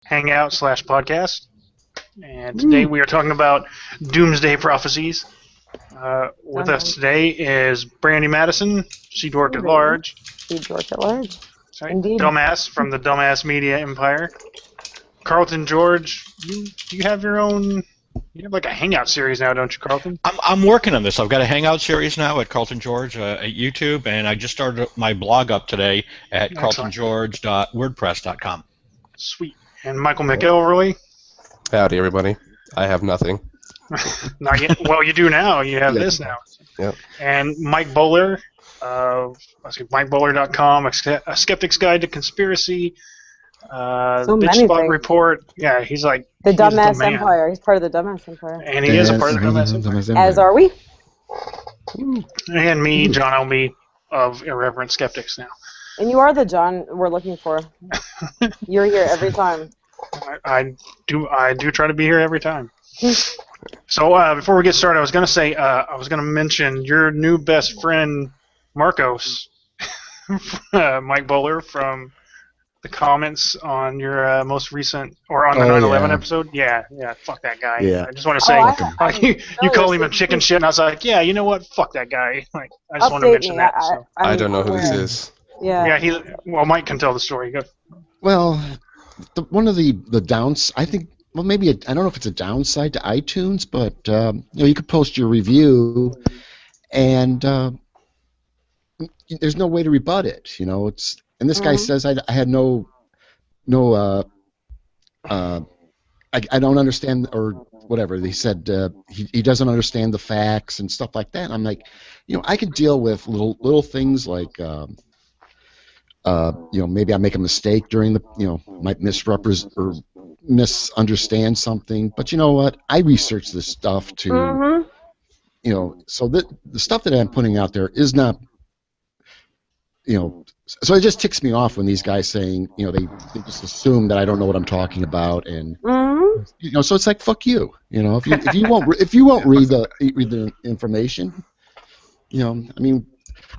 Hangout/podcast. And today we are talking about Doomsday Prophecies. With us today is Brandy Madison, Sea Dork at Large. Sea Dork at Large. Sorry, Indeed. Dumbass from the Dumbass Media Empire. Carlton George, you have your own... You have like a Hangout series now, don't you, Carlton? I'm working on this. I've got a Hangout series now at Carlton George at YouTube, and I just started my blog up today at carltongeorge.wordpress.com. Sweet. And Michael McElroy. Howdy, everybody. I have nothing. Not yet. Well, you do now. You have this now. Yep. And Mike Bowler, MikeBowler.com, a Skeptic's Guide to Conspiracy, Bitch Spot Report. Yeah, he's like the Dumbass Empire. He's part of the Dumbass Empire. And he is a part of the Dumbass Empire. As are we. And me, John Elby of Irreverent Skeptics now. And you are the John we're looking for. You're here every time. I do try to be here every time. So before we get started, I was going to say, I was going to mention your new best friend, Marcos, Mike Bowler, from the comments on your most recent, or on the 9/11 episode. Yeah, fuck that guy. Yeah. I just want to say, you call him a chicken shit, and I was like, yeah, you know what? Fuck that guy. Like, I just want to mention that. I don't know who this is. Yeah. Mike can tell the story. Go. Well, one of the downs, I think, well, maybe I don't know if it's a downside to iTunes, but you could post your review, and there's no way to rebut it. It's and this guy says I had I don't understand, or whatever. He said he doesn't understand the facts and stuff like that. And I'm like, I could deal with little things like. Maybe I make a mistake during the, might misrepresent or misunderstand something. But you know what? I research this stuff to, so the stuff that I'm putting out there is not, so it just ticks me off when these guys saying, they just assume that I don't know what I'm talking about, and so it's like fuck you, if you won't read the information, I mean.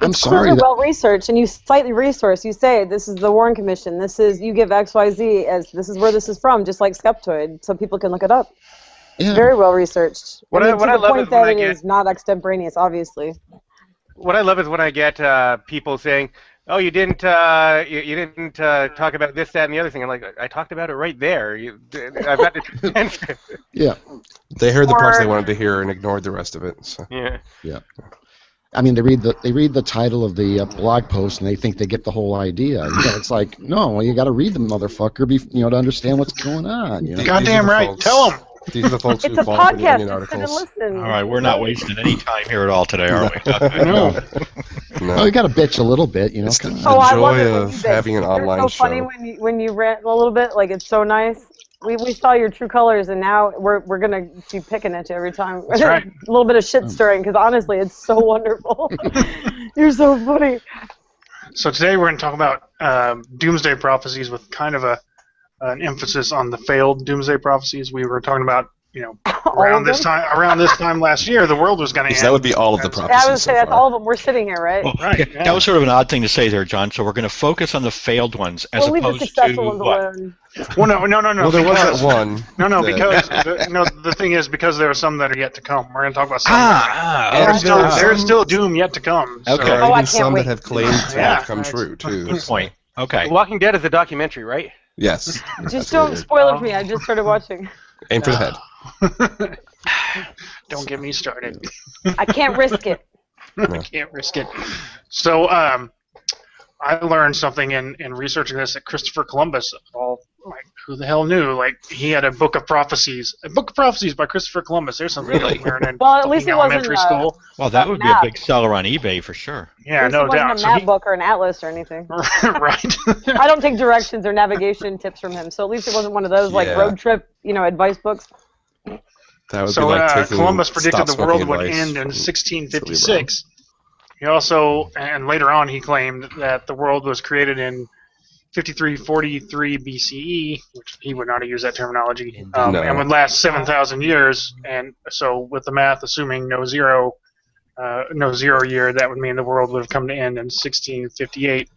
I'm sorry. It's well researched, and you cite the resource. You say this is the Warren Commission. You give XYZ as this is where this is from, just like Skeptoid, so people can look it up. Yeah. Very well researced. What I love is when I get, is not extemporaneous, obviously. What I love is when I get people saying, "Oh, you didn't talk about this, that, and the other thing." I'm like, I talked about it right there. I've got the transcript. Yeah. They heard the parts they wanted to hear and ignored the rest of it. So. Yeah. Yeah. I mean, they read the title of the blog post and they think they get the whole idea. It's like, no, you got to read the motherfucker, to understand what's going on. Goddamn right, tell them. These are the folks who fall for the onion articles. All right, we're not wasting any time here at all today, are we? No. Well, you got to bitch a little bit, It's the joy of having an online show. It's so funny when you rant a little bit. Like, it's so nice. We saw your true colors, and now we're gonna be picking at you every time. That's right. A little bit of shit stirring, because honestly, it's so wonderful. You're so funny. So today we're going to talk about Doomsday Prophecies with kind of an emphasis on the failed Doomsday Prophecies. We were talking about, around this time last year, the world was going to end. That would be all of the prophecies. I would say that's all of them. We're sitting here, right? Well, right. Yeah. That was sort of an odd thing to say there, John. So we're going to focus on the failed ones as opposed to what? Well, no. Well, there wasn't one. No, because the thing is, because there are some that are yet to come. We're going to talk about some. There's still doom yet to come. Okay. There are I even can't some wait. that have claimed to have come true too. Good point. Okay. Walking Dead is a documentary, right? Yes. Just don't spoil it for me. I just started watching. Aim for the head. Don't get me started. I can't risk it. I can't risk it. So, I learned something in researching this that Christopher Columbus, who the hell knew? He had a book of prophecies. A book of prophecies by Christopher Columbus. There's something to learn in at least it elementary wasn't, school. Well, that would be a big seller on eBay for sure. Yeah, no doubt. It wasn't a map book or an atlas or anything. Right. I don't take directions or navigation tips from him, so at least it wasn't one of those road trip, advice books. That would be like taking Columbus predicted the world would advice end in 1656. He also, and later on, he claimed that the world was created in 5343 BCE, which he would not have used that terminology, and would last 7,000 years. And so, with the math assuming no zero year, that would mean the world would have come to end in 1658.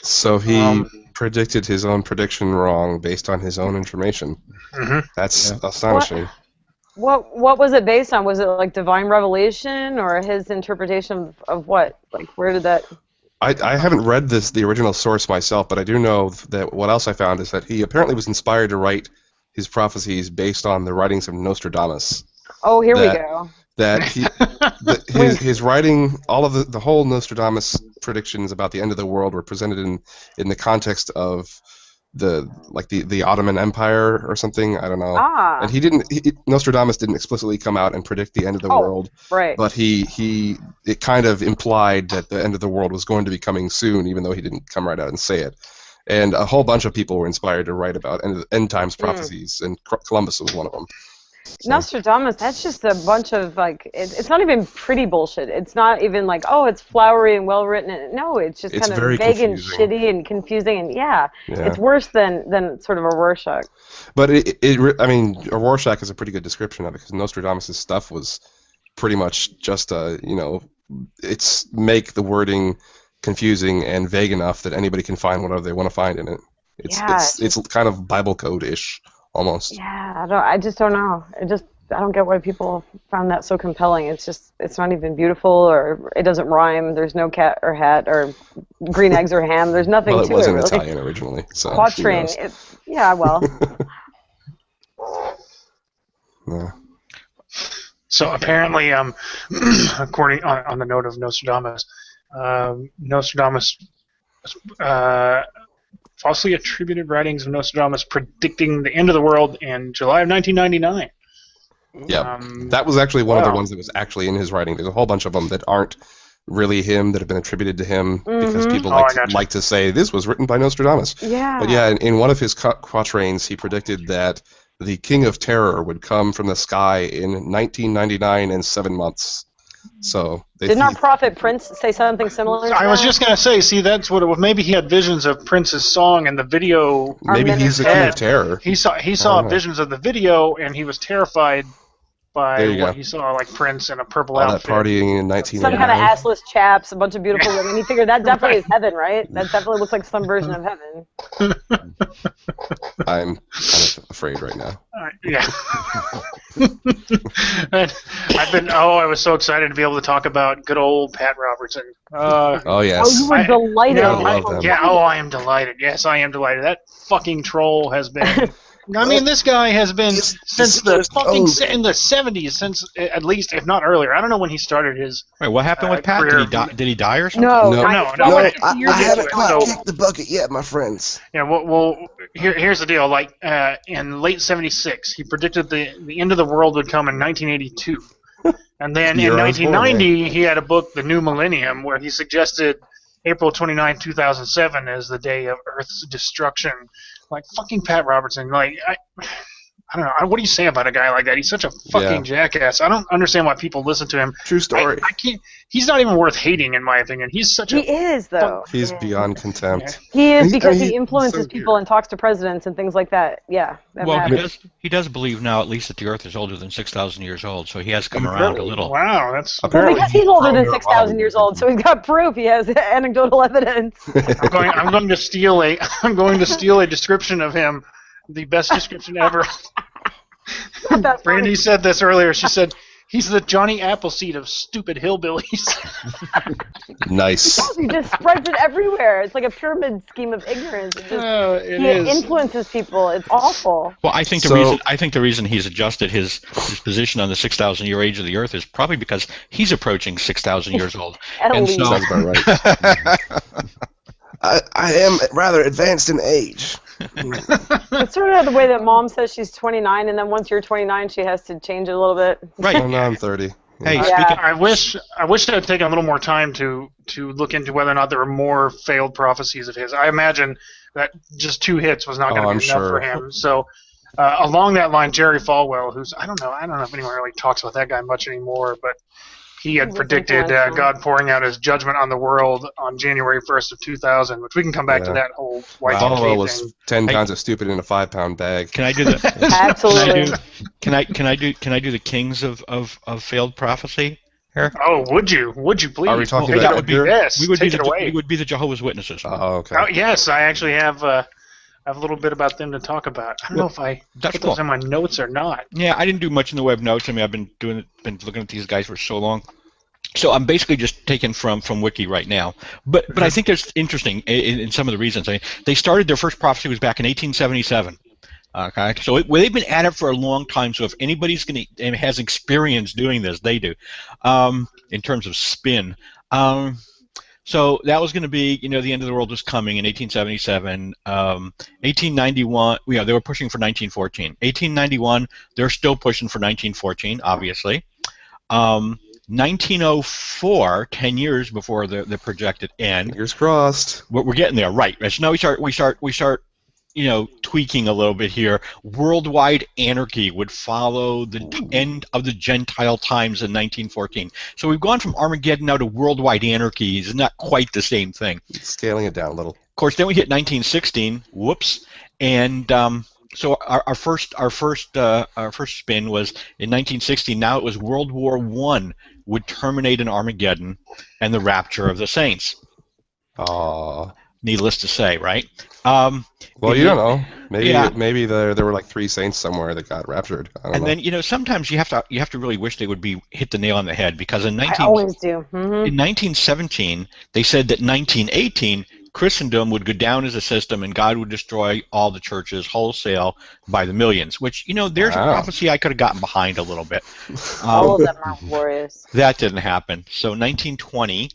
So he predicted his own prediction wrong based on his own information. Mm-hmm. That's astonishing. What was it based on? Was it like divine revelation or his interpretation of what? Like, where did that... I haven't read the original source myself, but I do know that what else I found is that he apparently was inspired to write his prophecies based on the writings of Nostradamus. Oh, here we go. That his writing, all of the whole Nostradamus predictions about the end of the world were presented in the context of the Ottoman Empire or something. I don't know. And Nostradamus didn't explicitly come out and predict the end of the world. Right. But it kind of implied that the end of the world was going to be coming soon, even though he didn't come right out and say it. And a whole bunch of people were inspired to write about end times prophecies, and Columbus was one of them. So. Nostradamus, that's just a bunch of, like, it's not even pretty bullshit. It's not even like, oh, it's flowery and well written. No, it's just kind of vague and shitty and confusing, and it's worse than sort of a Rorschach. But I mean, a Rorschach is a pretty good description of it, because Nostradamus' stuff was pretty much just it's make the wording confusing and vague enough that anybody can find whatever they want to find in it. It's kind of Bible code-ish. Almost. Yeah, I just don't know. I don't get why people found that so compelling. It's not even beautiful, or it doesn't rhyme. There's no cat or hat or green eggs or ham. There's nothing to it. Well, it was in Italian originally, so. Quatrain. Well. Yeah. So apparently, according on the note of Nostradamus, falsely attributed writings of Nostradamus predicting the end of the world in July of 1999. Yeah, that was actually one of the ones that was actually in his writing. There's a whole bunch of them that aren't really him, that have been attributed to him because people like to say this was written by Nostradamus. Yeah. But yeah, in one of his quatrains, he predicted that the King of Terror would come from the sky in 1999 and 7 months. So did not Prophet Prince say something similar? I was just gonna say, see, that's what it was. Maybe he had visions of Prince's song and the video. Maybe he's the King of Terror. He saw visions of the video, and he was terrified by what he saw, like Prince in a purple outfit. That partying in 1989. Some kind of assless chaps, a bunch of beautiful women. He figured that definitely is heaven, right? That definitely looks like some version of heaven. I'm kind of afraid right now. Yeah. And I was so excited to be able to talk about good old Pat Robertson. Oh, yes. Oh, you were delighted. I am delighted. Yes, I am delighted. That fucking troll has been... I mean, this guy has been since the fucking in the 70s, since at least, if not earlier. I don't know when he started his. Wait, what happened with Pat? Did he die or something? No. I haven't quite kicked the bucket yet, my friends. Yeah, well, here's the deal. Like in late '76, he predicted the end of the world would come in 1982, and then in 1990 he had a book, The New Millennium, where he suggested April 29, 2007 as the day of Earth's destruction. Like, fucking Pat Robertson, like, I don't know. What do you say about a guy like that? He's such a fucking jackass. I don't understand why people listen to him. True story. I can't. He's not even worth hating, in my opinion. He's such a... He is, though. He's beyond contempt. He is, because he influences people and talks to presidents and things like that. Yeah. He does believe now, at least, that the Earth is older than 6,000 years old, so he has come around a little. Wow, that's... Well, because he's older than 6,000 years old, so he's got proof. He has anecdotal evidence. I'm going to steal a description of him, the best description ever. Brandy said this earlier. She said, he's the Johnny Appleseed of stupid hillbillies. Nice. He just spreads it everywhere. It's like a pyramid scheme of ignorance. He influences people. It's awful. Well, I think the reason he's adjusted his position on the 6,000-year age of the Earth is probably because he's approaching 6,000 years old. Sounds about right. I am rather advanced in age. It's sort of the way that Mom says she's 29, and then once you're 29, she has to change it a little bit. Right. Oh, no, I'm 30. Hey, I wish I'd taken a little more time to look into whether or not there were more failed prophecies of his. I imagine that just 2 hits was not going to be enough for him. So along that line, Jerry Falwell, who's I don't know if anyone really talks about that guy much anymore, but he had predicted God pouring out his judgment on the world on January 1st of 2000, which we can come back to that whole white Falwell was 10 pounds of stupid in a 5-pound bag. Can I do the Absolutely. Can I do the kings of failed prophecy here? Oh, would you? Would you please? Are we talking Take about it would be here? this. We would Take be it away. we would be the Jehovah's Witnesses. Oh, okay. Oh, yes, I actually have a little bit about them to talk about. I don't know if I put those in my notes or not. Yeah, I didn't do much in the web notes. I mean, I've been looking at these guys for so long. So I'm basically just taking from Wiki right now. But I think it's interesting in some of the reasons. I mean, they started their first prophecy was back in 1877. Okay, so they've been at it for a long time. So if anybody's has experience doing this, they do. In terms of spin. So that was going to be, the end of the world was coming in 1877. 1891, they were pushing for 1914. 1891, they're still pushing for 1914, obviously. 1904, 10 years before the projected end. Fingers crossed. We're getting there, right? So now we start, tweaking a little bit here. Worldwide anarchy would follow the end of the Gentile times in 1914. So we've gone from Armageddon now to worldwide anarchy. It's not quite the same thing. Scaling it down a little. Of course, then we hit 1916. Whoops, and so our first spin was in 1916. Now it was World War I would terminate in Armageddon and the rapture of the saints. Needless to say, right? Well, you don't know. Maybe there were like 3 saints somewhere that got raptured. I don't know. Then sometimes you have to really wish they would hit the nail on the head, because in I always do. in 1917 they said that 1918 Christendom would go down as a system and God would destroy all the churches wholesale by the millions, which, there's a prophecy I could have gotten behind a little bit. All of them are glorious. That didn't happen. So 1920,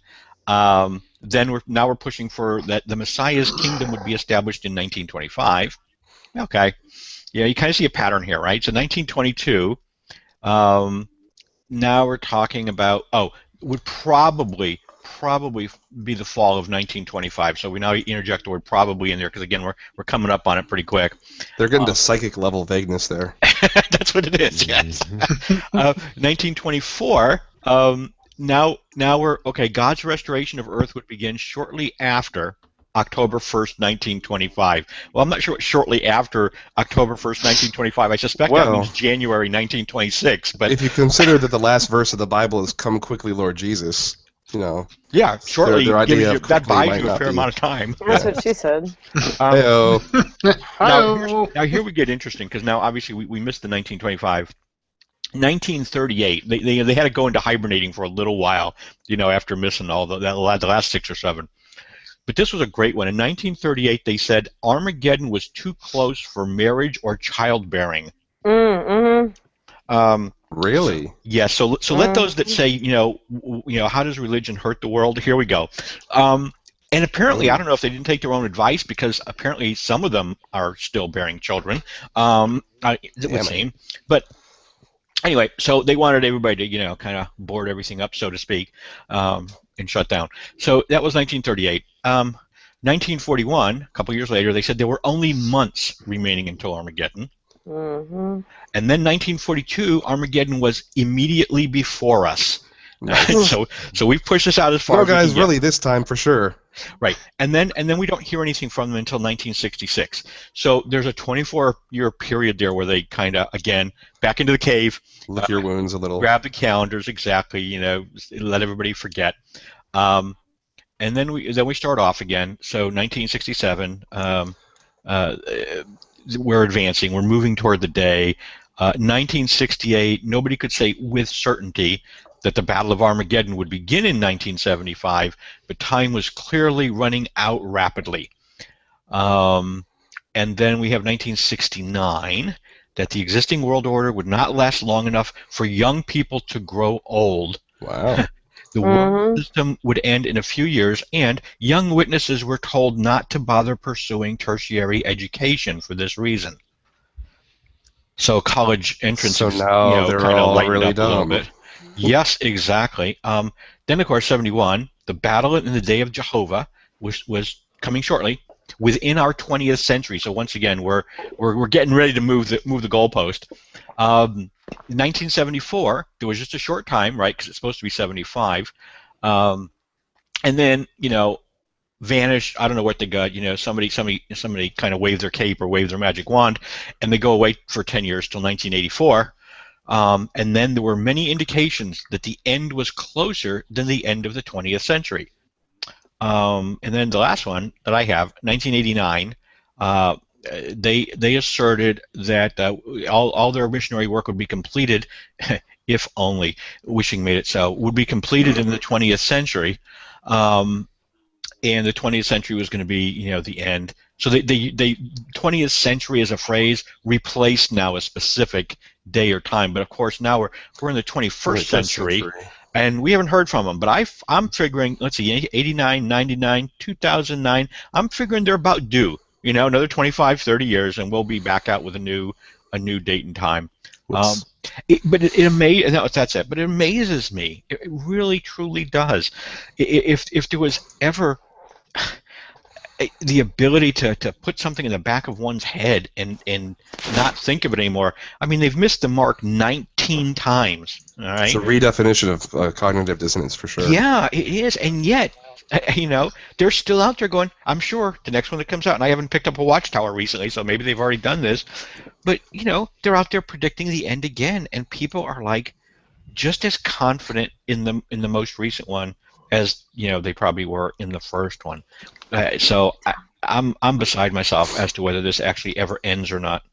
then we're pushing for that the Messiah's kingdom would be established in 1925. Okay. Yeah, you kind of see a pattern here, right? So 1922, now we're talking about, would probably be the fall of 1925. So we now interject the word probably in there because, again, we're coming up on it pretty quick. They're getting to psychic level vagueness there. That's what it is, yes. 1924, now we're, okay, God's restoration of Earth would begin shortly after October 1st, 1925. Well, I'm not sure what shortly after October 1st, 1925. I suspect that means January 1926. But if you consider that the last verse of the Bible is "Come quickly, Lord Jesus," yeah, shortly that buys you a fair be. amount of time. That's what she said. Now here we get interesting, because now obviously we missed the 1925. 1938, they had to go into hibernating for a little while, after missing all the last 6 or 7. But this was a great one. In 1938, they said Armageddon was too close for marriage or childbearing. Really? Yes. So let those that say, how does religion hurt the world? Here we go. And apparently, I don't know if they didn't take their own advice, because apparently some of them are still bearing children. It would seem. But anyway, so they wanted everybody to, kind of board everything up, so to speak, and shut down. So that was 1938. 1941, a couple years later, they said there were only months remaining until Armageddon. And then 1942, Armageddon was immediately before us. Nice. So we've pushed this out as far as we guys, can get. really, this time for sure. Right, and then we don't hear anything from them until 1966. So there's a 24-year period there where they kind of, again, back into the cave, lick your wounds a little, grab the calendars, exactly, let everybody forget, and then we start off again. So 1967, we're advancing, we're moving toward the day. 1968, nobody could say with certainty that the Battle of Armageddon would begin in 1975, but time was clearly running out rapidly. And then we have 1969, that the existing world order would not last long enough for young people to grow old. Wow. The world system would end in a few years, and young witnesses were told not to bother pursuing tertiary education for this reason. So college entrance, so now they're kind of all lightened really up a little dumb. bit. Yes, exactly. Then, of course, 71, the battle in the Day of Jehovah was coming shortly, within our 20th century. So once again, we're getting ready to move the goalpost. 1974, there was just a short time, right? Because it's supposed to be 75, and then vanished. I don't know what they got. Somebody kind of waved their cape or waved their magic wand, and they go away for 10 years till 1984. And then there were many indications that the end was closer than the end of the 20th century. And then the last one that I have, 1989, they asserted that all their missionary work would be completed, if only, wishing made it so, would be completed in the 20th century, and the 20th century was going to be, the end. So they 20th century as a phrase replaced now a specific day or time. But of course now we're in the 21st century. And we haven't heard from them, but I'm figuring, let's see, 89, 99, 2009, I'm figuring they're about due. Another 25, 30 years, and we'll be back out with a new date and time. But it amazes me. It really, truly does. If there was ever the ability to put something in the back of one's head and not think of it anymore. I mean, they've missed the mark 19 times. All right? It's a redefinition of cognitive dissonance for sure. Yeah, it is, and yet, they're still out there going, I'm sure the next one that comes out, and I haven't picked up a Watchtower recently, so maybe they've already done this, but, they're out there predicting the end again, and people are like just as confident in the most recent one as they probably were in the first one. So I'm beside myself as to whether this actually ever ends or not.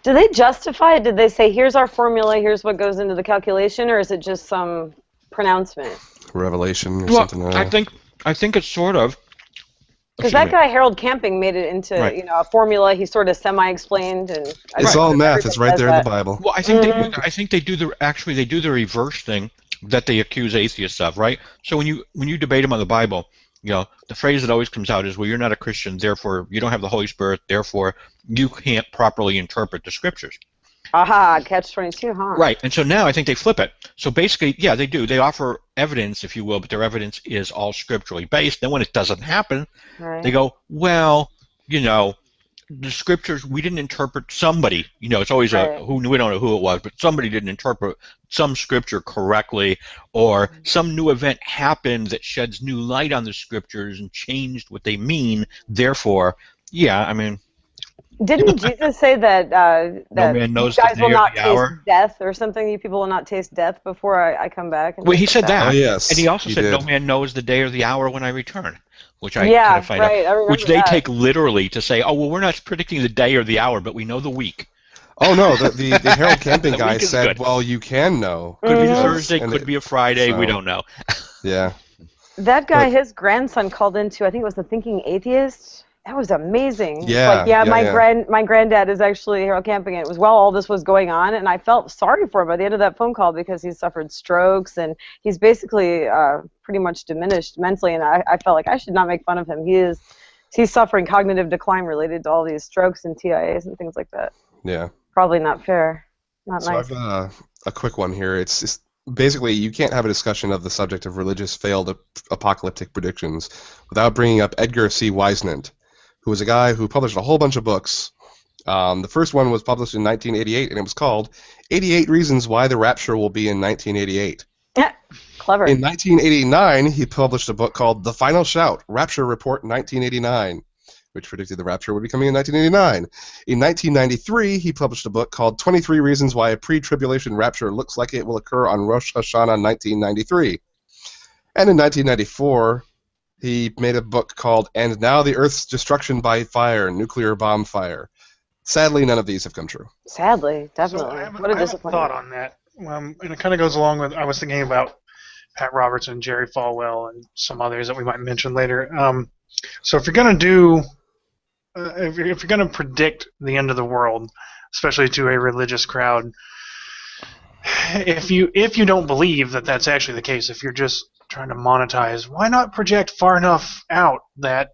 Do they justify it? Did they say, here's our formula, here's what goes into the calculation, or is it just some pronouncement? Revelation or something like that? I think it's sort of. Because that guy Harold Camping made it into a formula. He sort of semi-explained, and it's all math. It's right there in the Bible. Well, I think they do the reverse thing that they accuse atheists of, right? So when you debate them on the Bible, the phrase that always comes out is, well, you're not a Christian, therefore you don't have the Holy Spirit, therefore you can't properly interpret the Scriptures. Aha, catch-22, huh? Right, and so now I think they flip it. So basically, yeah, they do. They offer evidence, if you will, but their evidence is all scripturally based. Then when it doesn't happen, they go, well, the Scriptures, we didn't interpret somebody. It's always we don't know who it was, but somebody didn't interpret some Scripture correctly, or some new event happened that sheds new light on the Scriptures and changed what they mean. Therefore, yeah, I mean. Didn't Jesus say that no man knows you guys will not taste hour? Death or something? You people will not taste death before I come back? Well, he said that. Oh, yes. And he also said, no man knows the day or the hour when I return, which I kind of find out. Which they take literally to say, oh, well, we're not predicting the day or the hour, but we know the week. Oh, no, the Harold Camping guy said, well, you can know. Could be a Thursday, could be a Friday, we don't know. Yeah. That guy, his grandson called into, I think it was the Thinking Atheist. That was amazing. Yeah. My granddad is actually Harold Camping. It was while all this was going on, and I felt sorry for him by the end of that phone call because he suffered strokes, and he's basically pretty much diminished mentally, and I felt like I should not make fun of him. He's suffering cognitive decline related to all these strokes and TIAs and things like that. Yeah. Probably not fair. Not so nice. I've a quick one here. It's basically, you can't have a discussion of the subject of religious failed apocalyptic predictions without bringing up Edgar C. Weisnant, who was a guy who published a whole bunch of books. The first one was published in 1988, and it was called 88 Reasons Why the Rapture Will Be in 1988. Clever. In 1989, he published a book called The Final Shout, Rapture Report 1989, which predicted the rapture would be coming in 1989. In 1993, he published a book called 23 Reasons Why a Pre-Tribulation Rapture Looks Like It Will Occur on Rosh Hashanah 1993. And in 1994, he made a book called And Now the Earth's Destruction by Fire, Nuclear Bomb Fire. Sadly, none of these have come true. Sadly, definitely. So I have What a disappointment. thought on that. And it kind of goes along with, I was thinking about Pat Robertson, Jerry Falwell, and some others that we might mention later. So if you're going to do, if you're going to predict the end of the world, especially to a religious crowd, if you don't believe that that's actually the case, if you're just trying to monetize, why not project far enough out that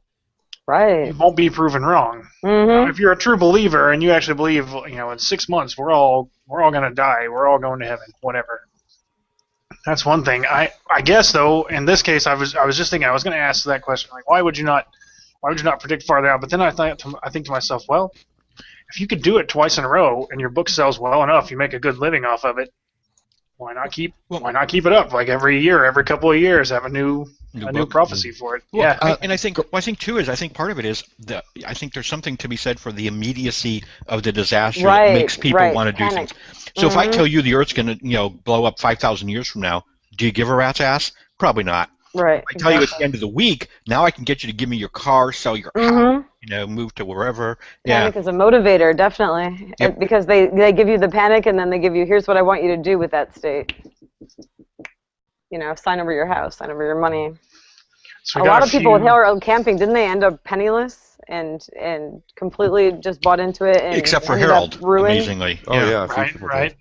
it won't be proven wrong? Mm-hmm. If you're a true believer and you actually believe, in 6 months we're all going to die, we're all going to heaven, whatever. That's one thing. I guess though, in this case, I was just thinking I was going to ask that question, like why would you not predict farther out? But then I think to myself, well, if you could do it twice in a row and your book sells well enough, you make a good living off of it, why not keep it up? Like every year, every couple of years, have a new prophecy for it. Well, Yeah, I think too is I think part of it is I think there's something to be said for the immediacy of the disaster that makes people want to do things. So if I tell you the Earth's going to blow up 5,000 years from now, do you give a rat's ass? Probably not. Right. If I tell you it's the end of the week, now I can get you to give me your car, sell your house, move to wherever. Panic is a motivator, definitely, because they give you the panic and then they give you, here's what I want you to do with that state. Sign over your house, sign over your money. So a lot of people with Halo Camping, didn't they end up penniless and completely just bought into it? And except for Harold, amazingly. Oh yeah, right.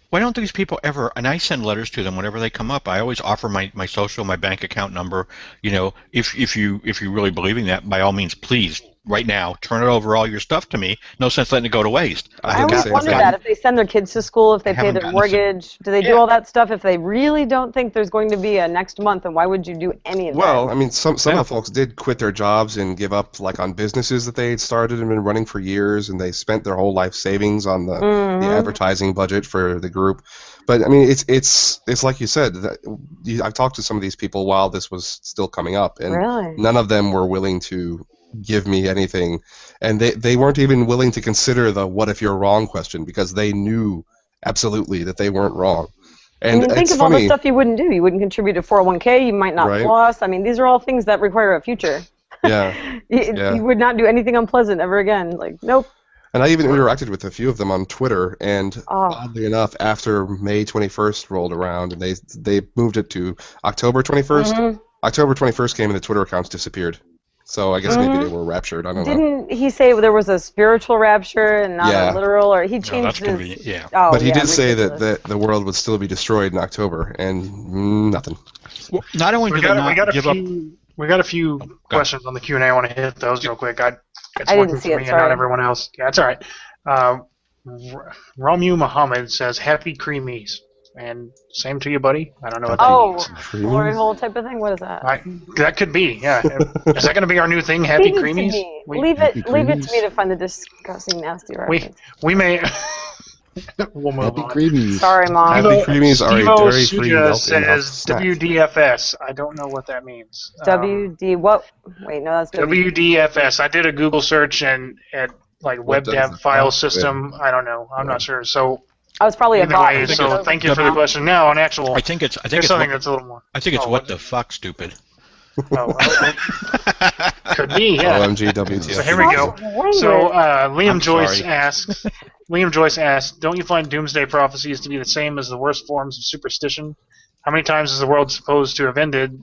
Why don't these people ever? And I send letters to them whenever they come up. I always offer my social, my bank account number. If you really believe in that, by all means, please. Right now, turn it over all your stuff to me. No sense letting it go to waste. I always wonder that if they send their kids to school, if they pay their mortgage, do they do all that stuff if they really don't think there's going to be a next month? And why would you do any of that? Well, I mean, some of the folks did quit their jobs and give up on businesses that they had started and been running for years, and they spent their whole life savings on the advertising budget for the group. But I mean, it's like you said. I've talked to some of these people while this was still coming up, and none of them were willing to give me anything, and they weren't even willing to consider the what if you're wrong question, because they knew absolutely that they weren't wrong. And think of all the stuff you wouldn't do. You wouldn't contribute to 401k, you might not floss. I mean, these are all things that require a future. You would not do anything unpleasant ever again. Like, nope. And I even interacted with a few of them on Twitter, and oddly enough, after May 21st rolled around and they moved it to October 21st, October 21st came and the Twitter accounts disappeared. So I guess maybe they were raptured. I don't know. Didn't he say there was a spiritual rapture and not a literal? Or he changed his... But he did say that the world would still be destroyed in October, and nothing. Well, not only did they not give up... We got a few questions on the Q&A. I want to hit those real quick. It's I working didn't see for it, me sorry. and not everyone else. Yeah, it's all right. Ramu Muhammad says, happy creamies. And same to you, buddy. I don't know what that means. Glory hole type of thing? What is that? That could be, yeah. Is that going to be our new thing, happy creamies? Leave it to me to find the disgusting, nasty reference. We may... We'll move Happy on. Creamies. Sorry, Mom. Happy creamies are a dairy-free milk says WDFS. I don't know what that means. what? Wait, no, that's WDFS. I did a Google search and at web dev file system. I don't know. I'm not sure. So I was probably a bot. So thank you for the question. Now, an actual. I think it's something that's a little more. I think it's what the fuck, stupid. Could be, yeah. OMG WTF. So here we go. So Liam Joyce asks, don't you find Doomsday prophecies to be the same as the worst forms of superstition? How many times is the world supposed to have ended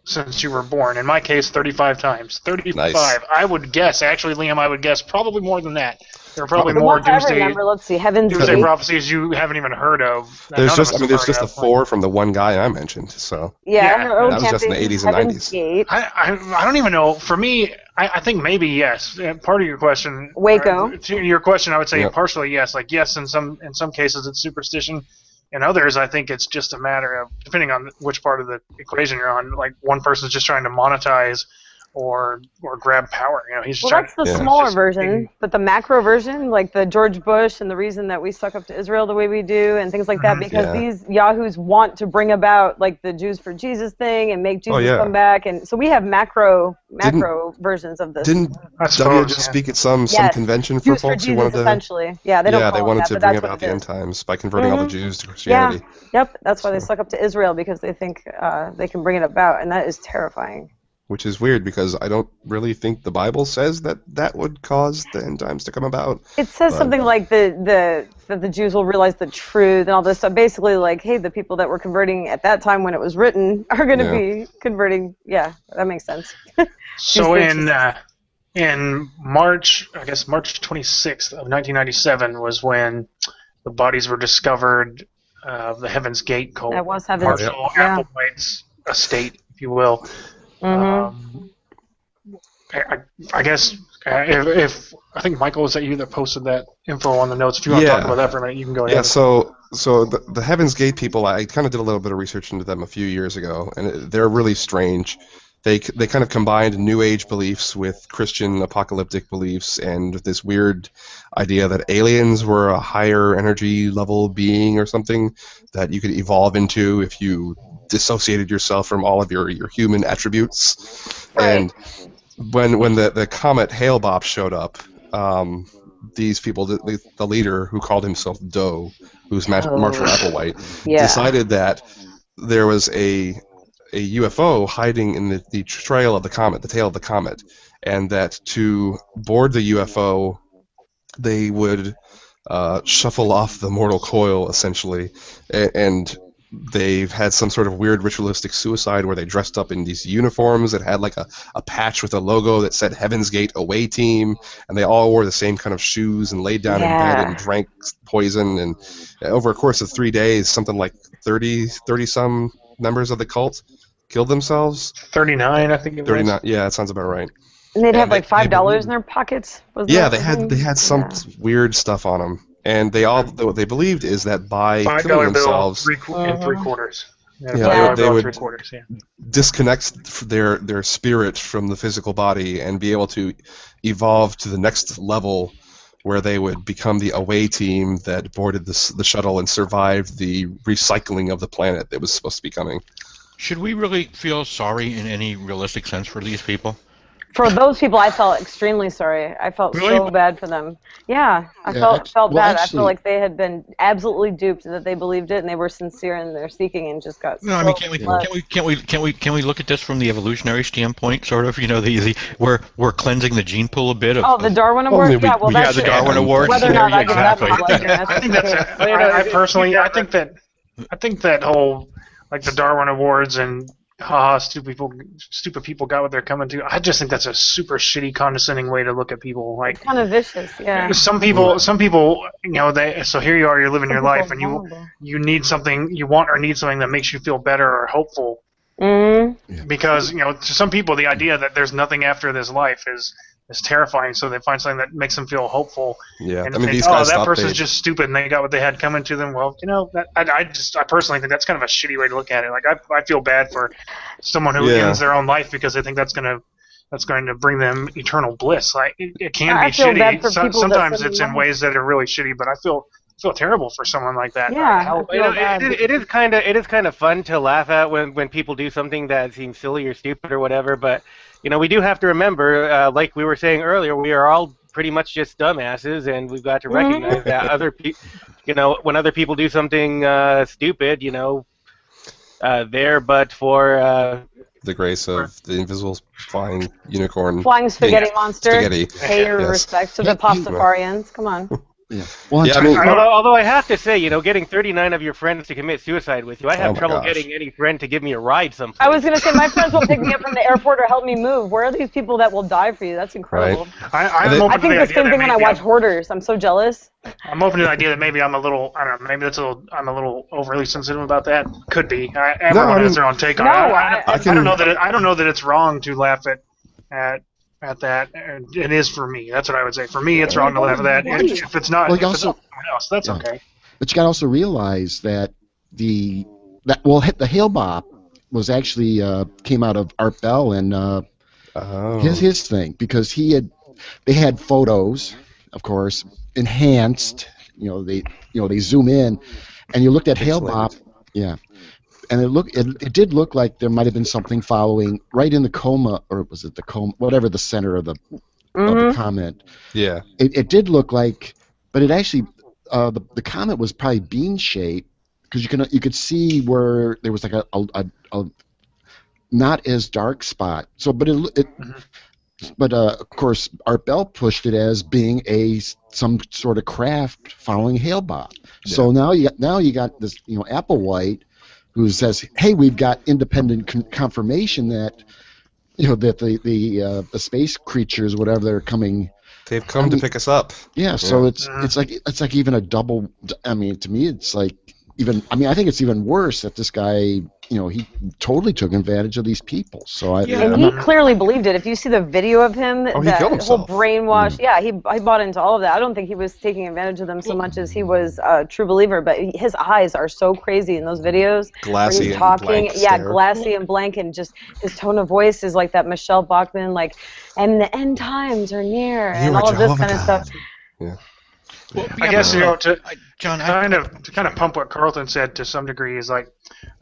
since you were born? In my case, 35 times. 35. Nice. I would guess, actually, Liam, I would guess probably more than that. There are probably more Doomsday prophecies you haven't even heard of. There's just the 4 from the one guy I mentioned. So that was just in the 80s and 90s. I don't even know. For me, I think maybe yes. Part of your question, Waco. To your question, I would say partially yes. Like yes, in some cases it's superstition. In others, I think it's just a matter of, depending on which part of the equation you're on, like one person's just trying to monetize or grab power. He's just that's the smaller version, but the macro version, like the George Bush and the reason that we suck up to Israel the way we do and things like that, because these yahoos want to bring about like the Jews for Jesus thing and make Jesus come back, and so we have macro versions of this. Didn't W just speak at some convention for Jews folks for who wanted to? Essentially, they don't. They wanted to bring about the end times by converting all the Jews to Christianity. That's why they suck up to Israel, because they think they can bring it about, and that is terrifying. Which is weird, because I don't really think the Bible says that would cause the end times to come about. It says something like that the Jews will realize the truth and all this stuff. Basically, like, hey, the people that were converting at that time when it was written are going to be converting. Yeah, that makes sense. So in March, I guess March 26th of 1997 was when the bodies were discovered of the Heaven's Gate cult. That was Heaven's Marshall Applewhite's estate, if you will. I guess if I think Michael, was that you that posted that info on the notes? If you want to talk about that for a minute, you can go ahead. Yeah. So the Heaven's Gate people, I kind of did a little bit of research into them a few years ago, and they're really strange. they kind of combined New Age beliefs with Christian apocalyptic beliefs, and this weird idea that aliens were a higher energy level being or something that you could evolve into if you dissociated yourself from all of your human attributes. Right. And when the comet Hale-Bopp showed up, these people, the leader who called himself Doe, who's Marshall Applewhite, decided that there was a UFO hiding in the trail of the comet, the tail of the comet, and that to board the UFO, they would shuffle off the mortal coil, essentially, and they've had some sort of weird ritualistic suicide where they dressed up in these uniforms that had like a patch with a logo that said Heaven's Gate Away Team, and they all wore the same kind of shoes and laid down in bed and drank poison, and over a course of 3 days, something like 30-some members of the cult killed themselves. 39, I think it was. 39, yeah, that sounds about right. And they'd have like $5 in their pockets. They had some weird stuff on them. And what they believed is that by killing themselves, and 3/4. They would disconnect their spirit from the physical body and be able to evolve to the next level, where they would become the away team that boarded the shuttle and survived the recycling of the planet that was supposed to be coming. Should we really feel sorry in any realistic sense for these people? For those people, I felt extremely sorry. I felt so bad for them. Yeah, I felt bad. I feel like they had been absolutely duped, that they believed it and they were sincere in their seeking and just got. No, I mean, can we look at this from the evolutionary standpoint, sort of? You know, we're cleansing the gene pool a bit. The Darwin Award. The Darwin Award. Whether or not I exactly. I think that's. I personally, I think that whole, like, the Darwin Awards and stupid people got what they're coming to. I just think that's a super shitty, condescending way to look at people. Like, kind of vicious, yeah. Some people, you know, so here you are, you're living your life, and you need something, you want or need something that makes you feel better or hopeful. Because, you know, to some people, the idea that there's nothing after this life is terrifying. So they find something that makes them feel hopeful. Yeah, and these guys, that person's just stupid, and they got what they had coming to them. Well, you know, I personally think that's kind of a shitty way to look at it. Like, I feel bad for someone who ends their own life because they think that's going to bring them eternal bliss. Like, it can be shitty. Sometimes it's in ways that are really shitty, but I feel terrible for someone like that. Yeah, it is kind of fun to laugh at when people do something that seems silly or stupid or whatever. But you know, we do have to remember, like we were saying earlier, we are all pretty much just dumbasses, and we've got to recognize that other people, you know, when other people do something stupid, you know, there, but for the grace of the invisible flying unicorn, flying spaghetti monster. Pay your yes. respects to the Pastafarians. Come on. Yeah. Although I have to say, you know, getting 39 of your friends to commit suicide with you, I have trouble getting any friend to give me a ride someplace. I was going to say, my friends will pick me up from the airport or help me move. Where are these people that will die for you? That's incredible. Right. I think the same thing when I watch Hoarders. I'm so jealous. I'm open to the idea that maybe I'm a little, I don't know, maybe I'm a little overly sensitive about that. Could be. Everyone has their own take on it. I don't know that it's wrong to laugh at that. It is for me. That's what I would say. For me, it's wrong to laugh at that. If it's not, it's someone else, that's okay. But you got to also realize that the Hale-Bopp was actually came out of Art Bell and his thing, because they had photos, of course, enhanced. They zoom in, and you looked at Hale-Bopp, and it did look like there might have been something following right in the coma, or was it the coma, whatever the center of the comet. Yeah. It did look like, but it actually, the comet was probably bean shaped, because you could see where there was like a not as dark spot. So, but but of course, Art Bell pushed it as being some sort of craft following Hale-Bopp. Yeah. So now you got this, Applewhite, who says, "Hey, we've got independent confirmation that, that the space creatures, whatever they're coming, they've come to pick us up." Yeah, so it's like even a double. I mean, to me, it's like even. I mean, I think it's even worse that this guy he totally took advantage of these people. So and he clearly believed it. If you see the video of him, that whole brainwash, he bought into all of that. I don't think he was taking advantage of them so much as he was a true believer. But his eyes are so crazy in those videos. Glassy he's talking, and blank glassy and blank, and just his tone of voice is like that Michelle Bachmann, like, and the end times are near, and all of this kind of stuff. Yeah. Well, I guess John, to kind of pump what Carlton said to some degree is like,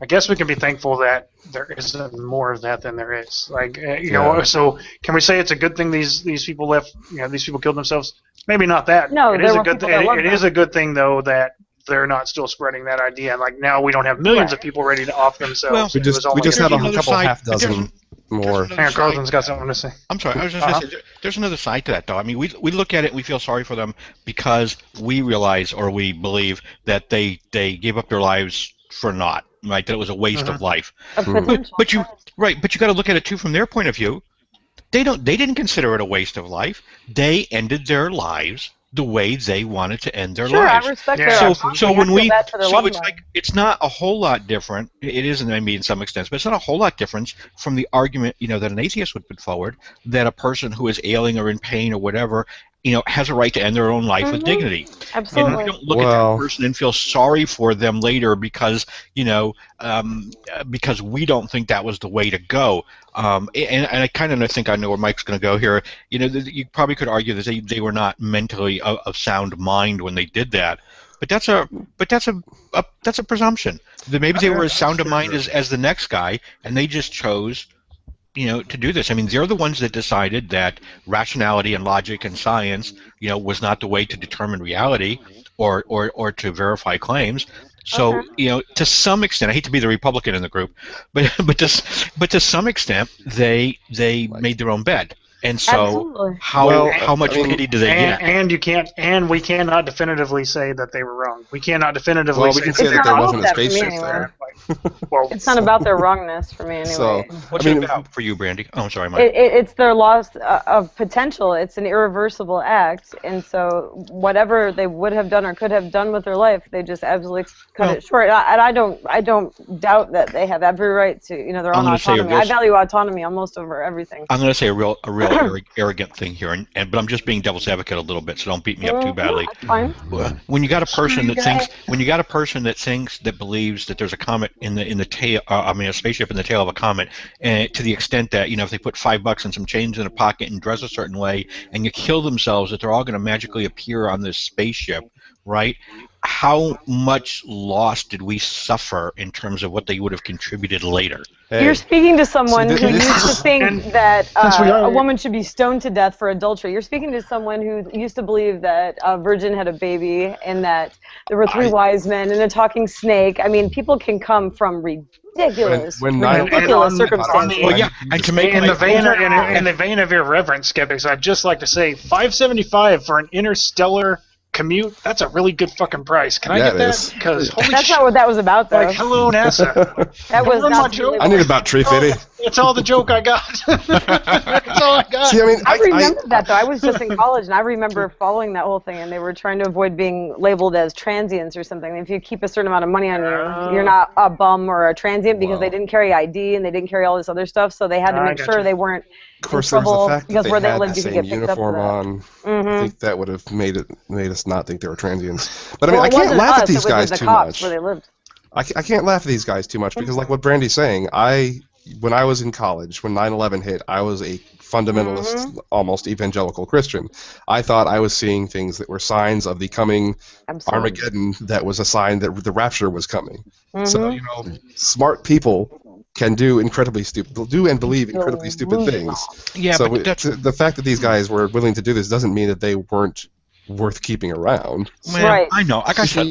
I guess we can be thankful that there isn't more of that than there is. Like, know, so can we say it's a good thing these people left? These people killed themselves. Maybe not that. No, it is a good. It is a good thing though that they're not still spreading that idea. And like now we don't have millions of people ready to off themselves. Well, we just have a couple half dozen more. Carlton's got something to say. I'm sorry. I was just going to say, there's another side to that, though. I mean, we look at it and we feel sorry for them because we realize or we believe that they gave up their lives for naught, right? That it was a waste of life. But you got to look at it too from their point of view. They didn't consider it a waste of life. They ended their lives the way they wanted to end their lives. I respect their so it's like it's not a whole lot different. It isn't, maybe in some extent, but it's not a whole lot different from the argument that an atheist would put forward that a person who is ailing or in pain or whatever has a right to end their own life with dignity. Absolutely. And we don't look at that person and feel sorry for them later because because we don't think that was the way to go. And I kind of think I know where Mike's going to go here. You probably could argue that they were not mentally of sound mind when they did that. But that's a presumption. That maybe they were as sound of mind as the next guy, and they just chose to do this. I mean, they're the ones that decided that rationality and logic and science, was not the way to determine reality or to verify claims. So, to some extent, I hate to be the Republican in the group, but to some extent, they made their own bed. And so, how much pity do they get? And we cannot definitively say that they were wrong. We cannot definitively say that there wasn't a spaceship there. It's not about their wrongness for me anyway. So, what's it about for you, Brandy? Oh, I'm sorry, Mike. It's their loss of potential. It's an irreversible act, and so whatever they would have done or could have done with their life, they just absolutely cut it short. And I don't doubt that they have every right to their own autonomy. I value autonomy almost over everything. I'm going to say a real arrogant thing here, but I'm just being devil's advocate a little bit, so don't beat me up too badly. That's fine. When you got a person that believes that there's a comet in the tail, a spaceship in the tail of a comet, and to the extent that if they put $5 and some change in a pocket and dress a certain way, and you kill themselves, that they're all going to magically appear on this spaceship, right? How much loss did we suffer in terms of what they would have contributed later? You're speaking to someone who used to think that a woman should be stoned to death for adultery. You're speaking to someone who used to believe that a virgin had a baby and that there were three wise men and a talking snake. I mean, people can come from ridiculous circumstances. Well, yeah, and to make in the vein of irreverent skeptics, I'd just like to say $5.75 for an interstellar commute. That's a really good fucking price. Can I get that? Because that's not what that was about, though. Like, hello, NASA. That was not joke. I need about $3.50. It's all the joke I got. That's all I got. See, I remember that though. I was just in college, and I remember following that whole thing, and they were trying to avoid being labeled as transients or something. If you keep a certain amount of money on you, you're not a bum or a transient because they didn't carry ID and they didn't carry all this other stuff, so they had to make sure they weren't. Of course, there's the fact that they had lived, the same uniform on. I think that would have made us not think they were transients. But I mean, I can't laugh at these guys too much. Where they lived. I can't laugh at these guys too much because, like what Brandy's saying, when I was in college, when 9/11 hit, I was a fundamentalist, almost evangelical Christian. I thought I was seeing things that were signs of the coming Armageddon. That was a sign that the rapture was coming. So smart people can do incredibly stupid, and believe incredibly stupid things. Yeah, so but the fact that these guys were willing to do this doesn't mean that they weren't worth keeping around. Man, right. I know. Like I said,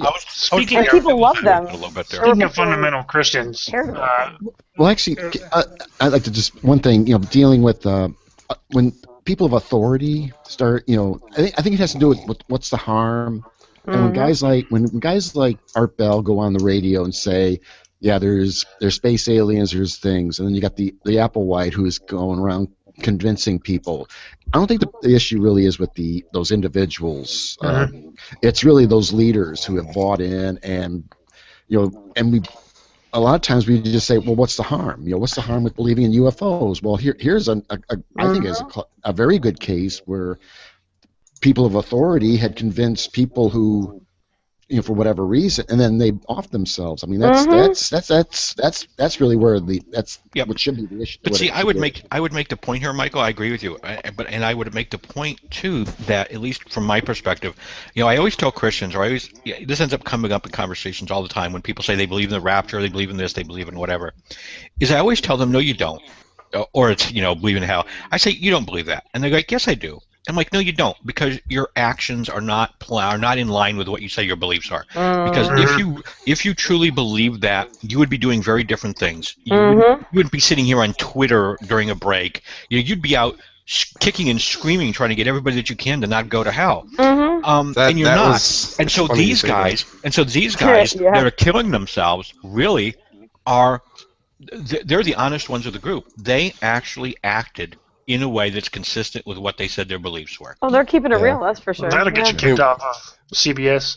and people love them. Speaking of fundamental Christians, well, actually, I'd like to just one thing. Dealing with when people of authority start. I think it has to do with what's the harm. And when guys like Art Bell go on the radio and say, yeah, there's space aliens, there's things, and then you got the Applewhite who's going around convincing people. I don't think the issue really is with those individuals. It's really those leaders who have bought in, and and a lot of times we just say, well, what's the harm? What's the harm with believing in UFOs? Well, here's I think is a very good case where people of authority had convinced people who, for whatever reason, and then they off themselves. I mean, that's really where what should be the issue. But see, I would make the point here, Michael. I agree with you, and I would make the point too that, at least from my perspective, I always tell Christians, or this ends up coming up in conversations all the time when people say they believe in the rapture, they believe in this, they believe in whatever. Is I always tell them, no, you don't, or it's believe in hell. I say, you don't believe that, and they're like, yes, I do. I'm like, no, you don't, because your actions are not in line with what you say your beliefs are. Because if you truly believe that, you would be doing very different things. You wouldn't be sitting here on Twitter during a break. You'd be out kicking and screaming, trying to get everybody that you can to not go to hell. And you're not. And so these guys that are killing themselves really they're the honest ones of the group. They actually acted in a way that's consistent with what they said their beliefs were. Oh, they're keeping it real, that's for sure. That'll get you kicked off of CBS.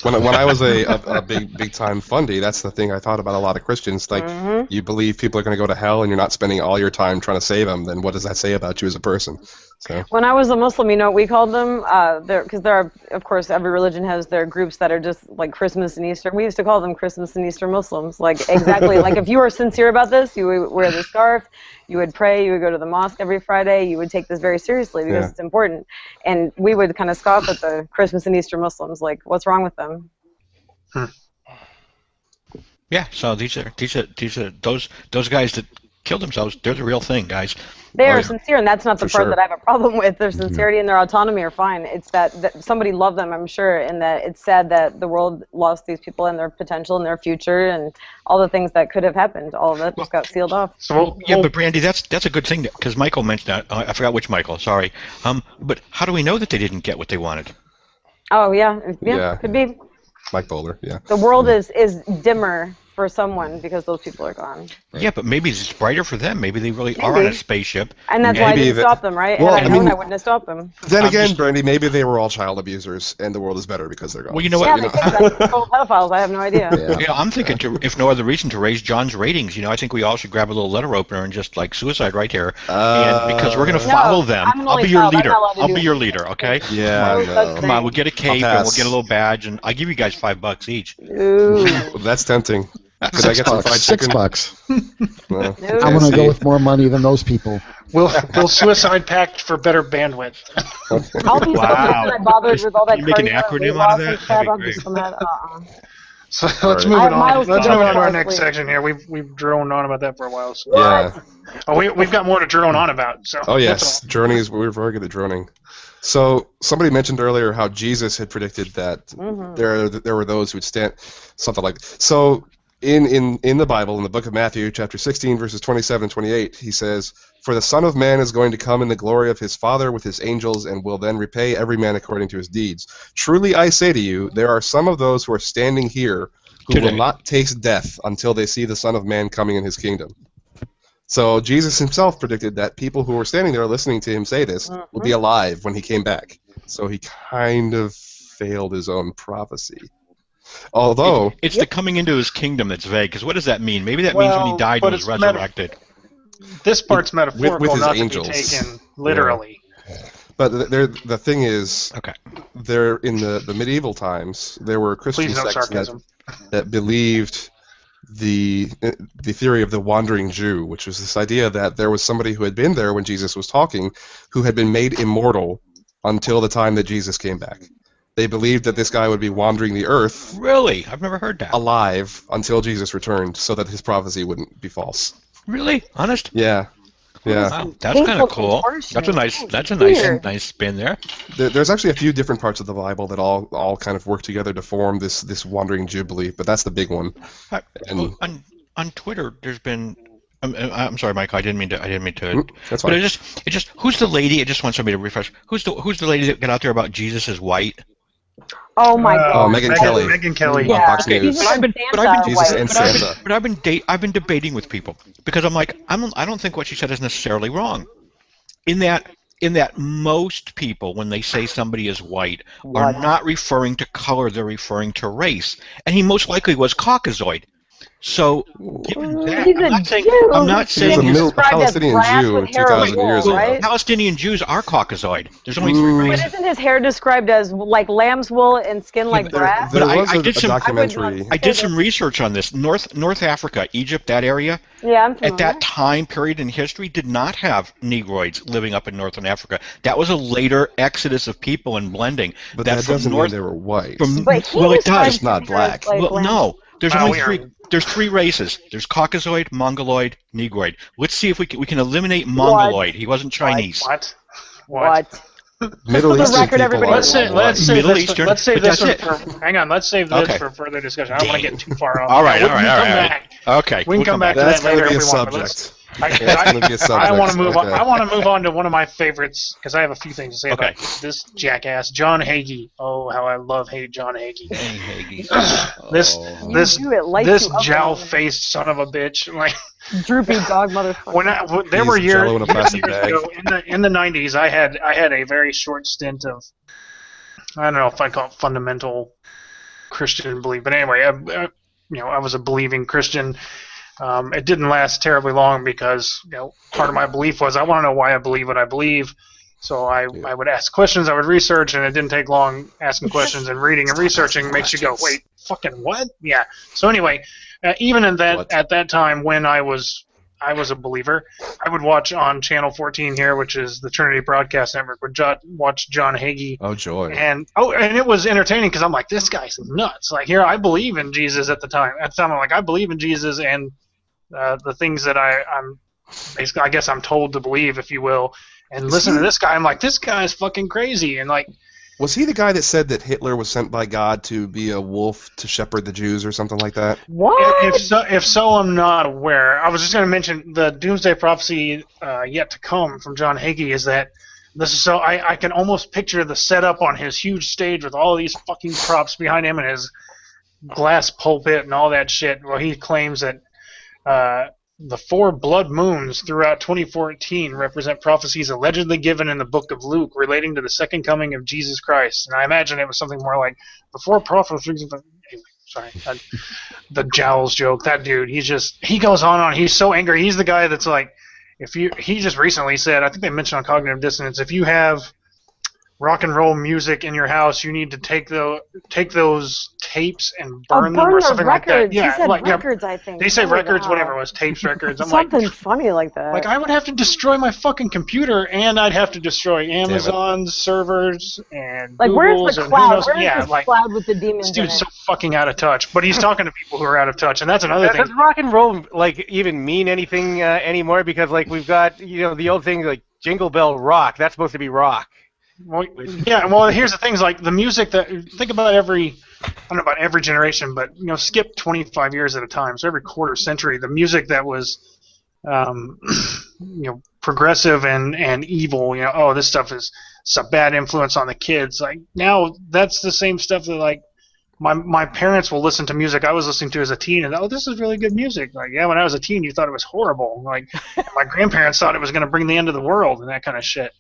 When I was a big time fundy, that's the thing I thought about a lot of Christians. Like, you believe people are going to go to hell and you're not spending all your time trying to save them, then what does that say about you as a person? So. When I was a Muslim, you know what we called them? Because there are, of course, every religion has their groups that are just like Christmas and Easter. We used to call them Christmas and Easter Muslims. Like, exactly. Like, if you were sincere about this, you would wear the scarf, you would pray, you would go to the mosque every Friday, you would take this very seriously because it's important. And we would kind of scoff at the Christmas and Easter Muslims. Like, what's wrong with them? Yeah, so these are those guys that killed themselves. They're the real thing, guys. They are sincere, and that's not the part that I have a problem with. Their sincerity and their autonomy are fine. It's that somebody loved them, I'm sure, and that it's sad that the world lost these people and their potential and their future and all the things that could have happened. All of that just got sealed off. But Brandy, that's a good thing because Michael mentioned that. I forgot which Michael. Sorry. But how do we know that they didn't get what they wanted? Oh yeah, could be. Mike Bowler, yeah. The world is dimmer for someone because those people are gone. Right. Yeah, but maybe it's brighter for them. Maybe they really are on a spaceship. And that's why I didn't stop them, right? Well, I wouldn't have stopped them. Then again, Brandy, maybe they were all child abusers, and the world is better because they're gone. Well, you know what? Yeah, total pedophiles. I have no idea. I'm thinking, if no other reason, to raise John's ratings. I think we all should grab a little letter opener and just like suicide right here. And because we're going to follow them, I'll be your leader. I'll be your leader, okay? Yeah, Come on, we'll get a cape and we'll get a little badge, and I'll give you guys $5 each. Ooh. That's tempting. Could I get some fried chicken? $6. No. I want to go with more money than those people. We'll suicide pact for better bandwidth. I'll be so I bothered with all that. Can you make an acronym out of that? That'd be great. So let's move it on. Let's move on to our next section here. We've droned on about that for a while. So. Yeah. Oh, we've got more to drone on about. So. Oh yes, droning is we're very good at droning. So somebody mentioned earlier how Jesus had predicted that there were those who would stand something like so. In the Bible, in the book of Matthew, chapter 16, verses 27 and 28, he says, "For the Son of Man is going to come in the glory of his Father with his angels, and will then repay every man according to his deeds. Truly I say to you, there are some of those who are standing here who will not taste death until they see the Son of Man coming in his kingdom." So Jesus himself predicted that people who were standing there listening to him say this would be alive when he came back. So he kind of failed his own prophecy. Although it's the coming into his kingdom that's vague, because what does that mean? Maybe that means when he died and was resurrected. This part's metaphorical, with not angels. To be taken literally. Yeah. But the thing is, there in the medieval times, there were Christian sects that believed the theory of the wandering Jew, which was this idea that there was somebody who had been there when Jesus was talking, who had been made immortal until the time that Jesus came back. They believed that this guy would be wandering the earth. Really? I've never heard that. Alive until Jesus returned, so that his prophecy wouldn't be false. Really? Honest? Yeah. Yeah. Wow, that's kind of cool. That's a nice spin there. There's actually a few different parts of the Bible that all kind of work together to form this wandering Jew belief, but that's the big one. On Twitter, there's been. I'm sorry, Mike. I didn't mean to. That's fine. But it just. Who's the lady? I just want somebody to refresh. Who's the lady that got out there about Jesus is white? Oh my God! Megyn Kelly. Megyn Kelly. Yeah. Fox News. I've been debating with people because I'm like, I don't think what she said is necessarily wrong. In that most people, when they say somebody is white, are not referring to color; they're referring to race. And he most likely was Caucasoid. So, given that, I'm not saying he's a Palestinian Jew with 2,000 years ago. right? Palestinian Jews are Caucasoid. There's only 3 races. But isn't his hair described as like lamb's wool and skin like brass? There was a documentary. I did some research on this. North Africa, Egypt, that area. Yeah, I'm familiar. At that time period in history, did not have Negroids living up in northern Africa. That was a later exodus of people and blending. But that doesn't mean they were white. Well, it does. It's not black. Like well, no. There's only 3. There's 3 races. There's Caucasoid, Mongoloid, Negroid. Let's see if we can eliminate Mongoloid. He wasn't Chinese. What? Middle Eastern people. Let's save this for hang on. Let's save this for further discussion. I don't want to get too far off. All right. Okay. We can come back to that later if we want. I want to move on. I want to move on to one of my favorites because I have a few things to say about this jackass, John Hagee. Oh, how I love John Hagee. This jowl-faced son of a bitch. Like droopy dog motherfucker. There were years ago in the 90s. I had a very short stint of, I don't know if I'd call it fundamental Christian belief, but anyway, I was a believing Christian. It didn't last terribly long because part of my belief was I want to know why I believe what I believe. So I would ask questions, I would research, and it didn't take long asking questions and reading and researching makes you go, wait, fucking what? Yeah. So anyway, even at that time when I was a believer, I would watch on Channel 14 here, which is the Trinity Broadcast Network, would watch John Hagee. Oh, joy. And it was entertaining because I'm like, this guy's nuts. Like, here, I believe in Jesus at the time. At the time, I'm like, I believe in Jesus and the things that I'm basically, I guess I'm told to believe, if you will. And listen to this guy. I'm like, this guy's fucking crazy. And like, was he the guy that said that Hitler was sent by God to be a wolf to shepherd the Jews or something like that? What? If so, I'm not aware. I was just going to mention the Doomsday prophecy yet to come from John Hagee is that this is so I can almost picture the setup on his huge stage with all these fucking props behind him and his glass pulpit and all that shit. Well, he claims that the 4 blood moons throughout 2014 represent prophecies allegedly given in the book of Luke relating to the second coming of Jesus Christ. And I imagine it was something more like the 4 prophecies. Sorry, the jowls joke. That dude, he goes on. He's so angry. He's the guy that's like, he just recently said, I think they mentioned on Cognitive Dissonance, if you have rock and roll music in your house, you need to take those tapes and burn them or something like that. Yeah, he said records, I think. They say records, whatever it was, tapes, records. I'm something funny like that. Like, I would have to destroy my fucking computer, and I'd have to destroy Amazon's servers and like, Google's where's the cloud? Where's this cloud with the demons? This dude's so fucking out of touch. But he's talking to people who are out of touch, and that's another thing. Does rock and roll even mean anything anymore? Because we've got the old thing like Jingle Bell Rock. That's supposed to be rock. Well, yeah. Well, here's the things like the music that think about every generation, but skip 25 years at a time. So every quarter century, the music that was, progressive and evil. This stuff is a bad influence on the kids. Like now, that's the same stuff that like my parents will listen to music I was listening to as a teen, and this is really good music. Like when I was a teen, you thought it was horrible. Like my grandparents thought it was going to bring the end of the world and that kind of shit.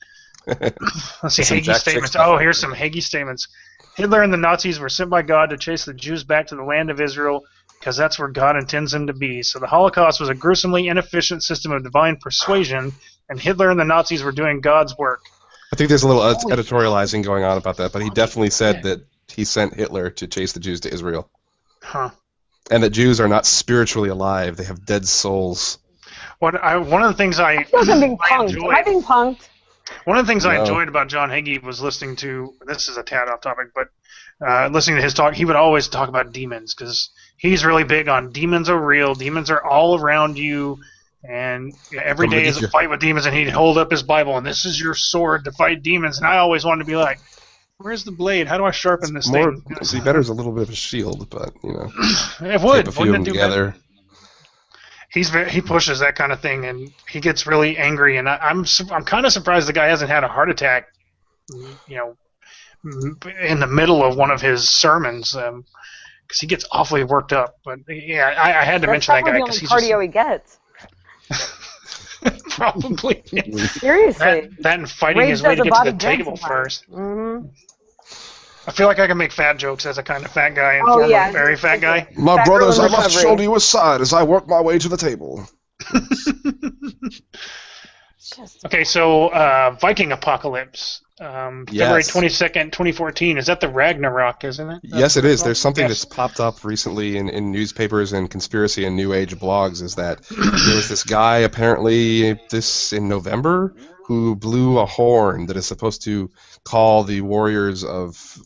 Let's see, Hagee statements. Here's some Hagee statements. Hitler and the Nazis were sent by God to chase the Jews back to the land of Israel because that's where God intends them to be. So the Holocaust was a gruesomely inefficient system of divine persuasion, and Hitler and the Nazis were doing God's work. I think there's a little editorializing going on about that, but he definitely said that he sent Hitler to chase the Jews to Israel. Huh. And that Jews are not spiritually alive. They have dead souls. One of the things I being punked. Am I being punked? One of the things I enjoyed about John Hagee was listening to, this is a tad off topic, but listening to his talk, he would always talk about demons because he's really big on demons are real, demons are all around you, and every day is a fight with demons, and he'd hold up his Bible, and this is your sword to fight demons, and I always wanted to be like, where's the blade? How do I sharpen this thing? See, better's a little bit of a shield, but, it would. Keep a few of them together. He pushes that kind of thing, and he gets really angry. And I'm kind of surprised the guy hasn't had a heart attack, in the middle of one of his sermons, because he gets awfully worked up. But yeah, I had to mention that guy because he's cardio he gets. Probably. Seriously. That and fighting his way to get to the table first. Mm-hmm. I feel like I can make fat jokes as a kind of fat guy and very fat guy. My Fat brothers, girl I in must recovery. shoulder you aside as I work my way to the table. Okay, so Viking Apocalypse, February 22nd, 2014. Is that the Ragnarok, isn't it? Yes, it is. There's something that's popped up recently in newspapers and conspiracy and New Age blogs, is that there was this guy, apparently in November, who blew a horn that is supposed to call the warriors of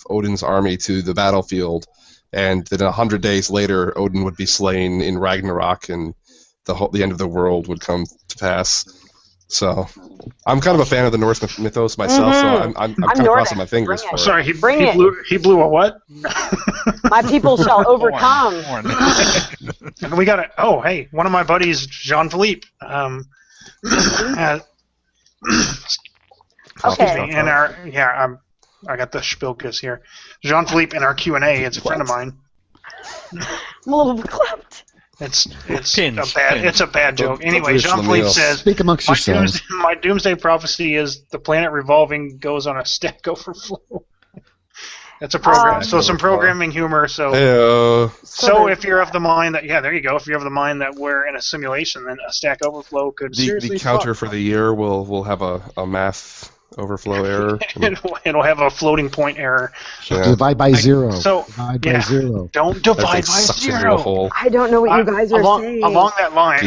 Odin's army to the battlefield, and that 100 days later, Odin would be slain in Ragnarok, and the end of the world would come to pass. So, I'm kind of a fan of the Norse mythos myself, so I'm kind of crossing my fingers for it. Sorry, he blew a what? My people shall overcome. And we got it. Oh, hey, one of my buddies, Jean-Philippe. Okay. I got the Spilkus here. Jean-Philippe in our Q&A. It's a friend of mine. I'm a little clapped. It's a bad joke. Anyway, Jean-Philippe says, Speak amongst yourselves. My doomsday prophecy is the planet revolving goes on a Stack Overflow. That's a program. So some programming humor. So if you're of the mind that, there you go. If you're of the mind that we're in a simulation, then a Stack Overflow could seriously the counter for the year will have a math overflow error. It'll have a floating point error. Yeah. Divide by zero. Divide by zero. Don't divide by zero. I don't know what you guys are saying. Along that line,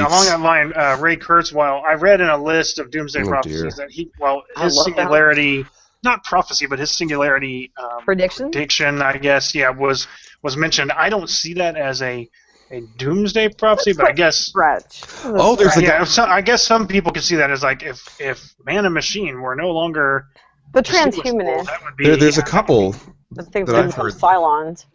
Ray Kurzweil, I read in a list of doomsday prophecies that his singularity, not prophecy, but his singularity prediction, I guess, was mentioned. I don't see that as a doomsday prophecy, but I guess stretch. I guess some people could see that as like if man and machine were no longer the transhumanists. There's a couple that I've heard. Cylons.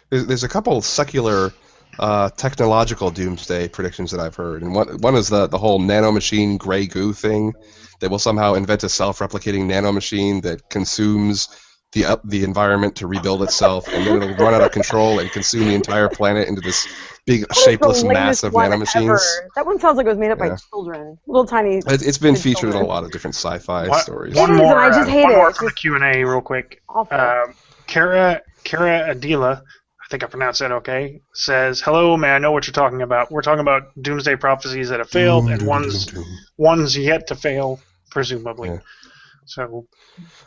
There's a couple secular technological doomsday predictions that I've heard, and one is the whole nanomachine gray goo thing, that will somehow invent a self-replicating nanomachine that consumes the environment to rebuild itself, and then it'll run out of control and consume the entire planet into this big shapeless mass of nanomachines. That one sounds like it was made up by children, little tiny. It's been featured in a lot of different sci-fi stories. One more, I just hate one it. more for the Q&A real quick. Kara Adila, I think I pronounced that okay, says, "Hello, may I know what you're talking about? We're talking about doomsday prophecies that have failed and ones yet to fail, presumably." Yeah. So.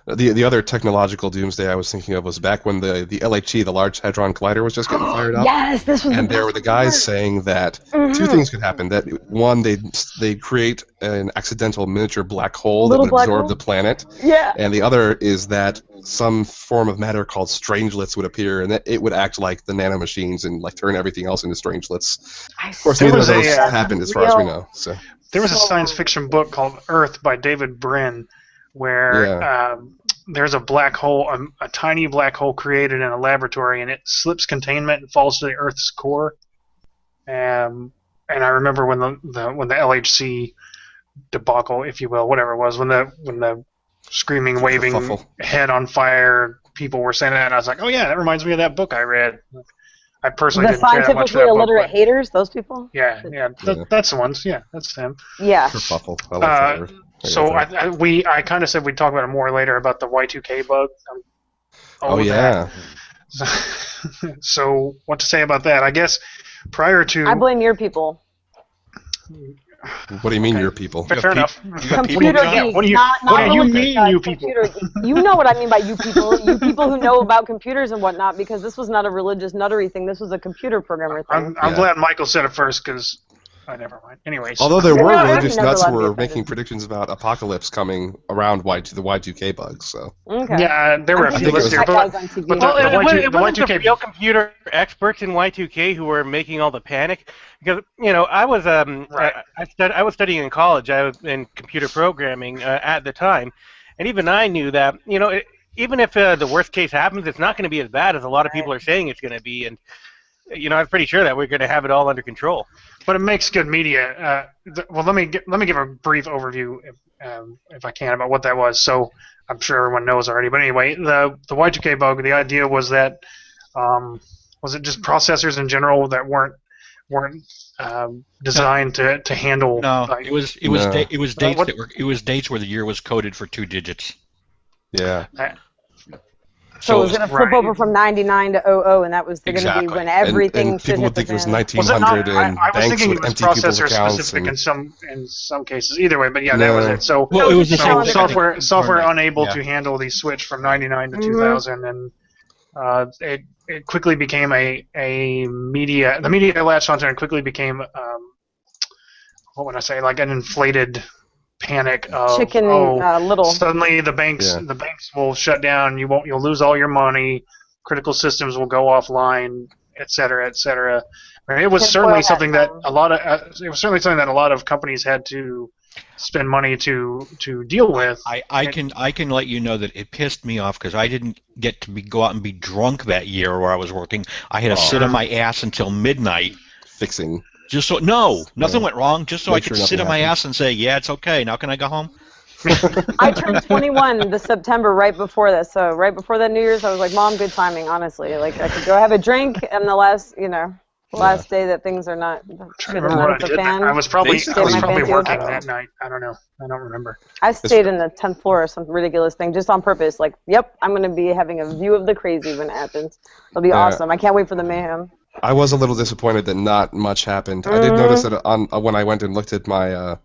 The other technological doomsday I was thinking of was back when the LHC, the Large Hadron Collider, was just getting fired up. Yes, this was. And there were the guys saying that two things could happen. That one, they create an accidental miniature black hole that would absorb the planet. Yeah. And the other is that some form of matter called strangelets would appear, and that it would act like the nanomachines and like turn everything else into strangelets. Of course, neither of those happened, as far as we know. So there was a science fiction book called Earth by David Brin, where there's a black hole, a tiny black hole created in a laboratory, and it slips containment and falls to the Earth's core. And I remember when the LHC debacle, if you will, whatever it was, when the screaming, waving head on fire people were saying that, and I was like, oh yeah, that reminds me of that book I read. I personally didn't care that much for that book. The scientifically illiterate haters, those people? Yeah, that's the ones. Yeah, that's them. Yeah. So I kind of said we'd talk about it more later about the Y2K bug. So what to say about that? I guess prior to... I blame your people. What do you mean, your people? Fair enough. Computer geeks. What do you mean, you people? You know what I mean by you people. You people who know about computers and whatnot, because this was not a religious nuttery thing. This was a computer programmer thing. I'm glad Michael said it first, because... never mind. Anyways. Although there were religious nuts who were making predictions about apocalypse coming around the Y2K bugs, so. Okay. Yeah, there were a few listed here, but it wasn't the real computer experts in Y2K who were making all the panic, because I was I was studying in college. I was in computer programming at the time, and even I knew that even if the worst case happens, it's not going to be as bad as a lot of people are saying it's going to be, and. I was pretty sure that we're going to have it all under control. But it makes good media. Well, let me give a brief overview, if I can, about what that was. So I'm sure everyone knows already. But anyway, the Y2K bug. The idea was that was it just processors in general that weren't designed to handle. No, it was dates dates where the year was coded for 2 digits. Yeah. So it was going to flip over from 99 to 00, and that was going to be when everything and people would think it was 1900, and I was banks thinking would it was empty people's processor accounts. specific in some cases. Either way, but yeah, that was it. So, well, it was the software unable to handle the switch from 99 to 2000, and it quickly became the media latched onto it and quickly became what would I say, like an inflated panic of little. Suddenly the banks will shut down. You'll lose all your money. Critical systems will go offline, et cetera, et cetera. I mean, it was certainly something that a lot of companies had to spend money to deal with. I can let you know that it pissed me off because I didn't get to go out and be drunk that year where I was working. I had to sit on my ass until midnight fixing. Just so nothing went wrong. Just so I could sit on my ass and say, yeah, it's okay. Now can I go home? I turned 21 this September right before this. So right before that New Year's, I was like, Mom, good timing, honestly. Like I could go have a drink, and the last day that things are not. I was probably working that night. I don't know. I don't remember. I stayed in the 10th floor or some ridiculous thing just on purpose. Like, yep, I'm going to be having a view of the crazy when it happens. It'll be awesome. I can't wait for the mayhem. I was a little disappointed that not much happened. I did notice that when I went and looked at my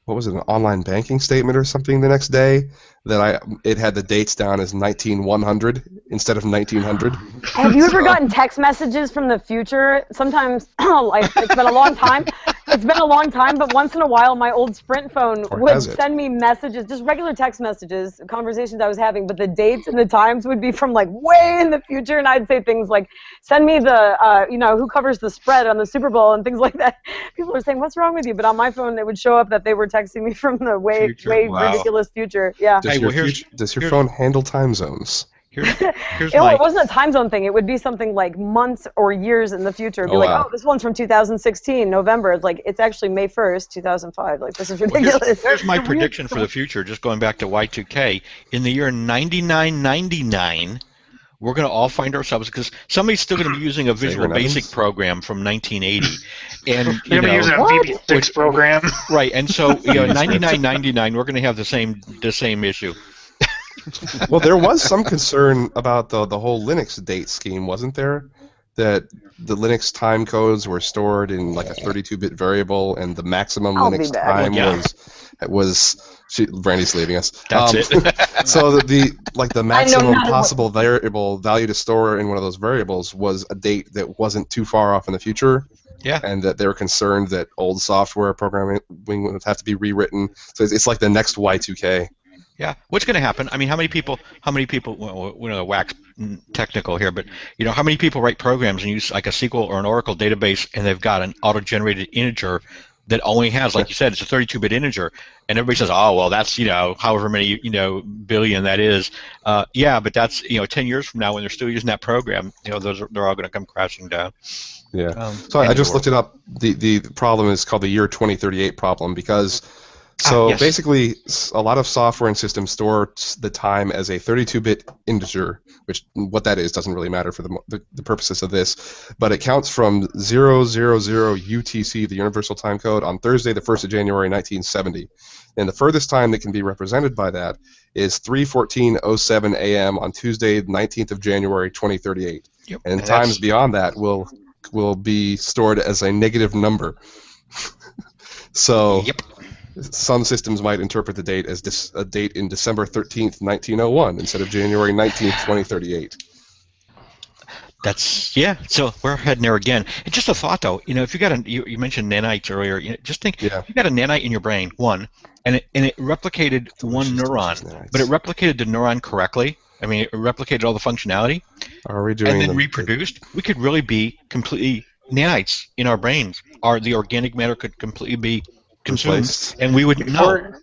what was it, an online banking statement or something the next day, that it had the dates down as 19100 instead of 1900. Have you ever gotten text messages from the future? Sometimes, it's been a long time. It's been a long time, but once in a while, my old Sprint phone would send me messages, just regular text messages, conversations I was having, but the dates and the times would be from like way in the future, and I'd say things like, "Send me the, who covers the spread on the Super Bowl," and things like that. People were saying, "What's wrong with you?" But on my phone, it would show up that they were texting me from the way ridiculous future. Yeah. Does your phone handle time zones? It wasn't a time zone thing. It would be something like months or years in the future. It'd be like, this one's from 2016, November. It's like, it's actually May 1st, 2005. Like, this is ridiculous. Here's my prediction for the future, just going back to Y2K. In the year 9999, we're going to all find ourselves, because somebody's still going to be using a Visual Basic program from 1980. And, you're using a VB6 program. Right, and so, 9999, we're going to have the same issue. Well, there was some concern about the whole Linux date scheme, wasn't there? That the Linux time codes were stored in like a 32-bit variable, and the maximum Linux time was. Brandy's leaving us. That's it. So the maximum possible variable value to store in one of those variables was a date that wasn't too far off in the future. Yeah. And that they were concerned that old software programming would have to be rewritten. So it's like the next Y2K. Yeah, what's going to happen? I mean, how many people? Well, we don't know, wax technical here, but how many people write programs and use like a SQL or an Oracle database, and they've got an auto-generated integer that only has, like you said, it's a 32-bit integer, and everybody says, oh, well, that's however many billion that is. Yeah, but that's 10 years from now when they're still using that program, they're all going to come crashing down. Yeah. So I just looked it up. The problem is called the year 2038 problem, because. So basically, a lot of software and systems store the time as a 32-bit integer, which what that is doesn't really matter for the purposes of this, but it counts from 000 UTC, the Universal Time Code, on Thursday, the 1st of January, 1970. And the furthest time that can be represented by that is 3:14:07 a.m. on Tuesday, 19th of January, 2038. Yep. And times beyond that will be stored as a negative number. So. Yep. Some systems might interpret the date as a date in December 13th, 1901, instead of January 19th, 2038. So we're heading there again. And just a thought, though, if you got you mentioned nanites earlier, just think, if you got a nanite in your brain, and it replicated one neuron, but it replicated the neuron correctly. I mean, it replicated all the functionality. And then reproduced. We could really be completely nanites in our brains. The organic matter could completely be consumed, and we wouldn't know.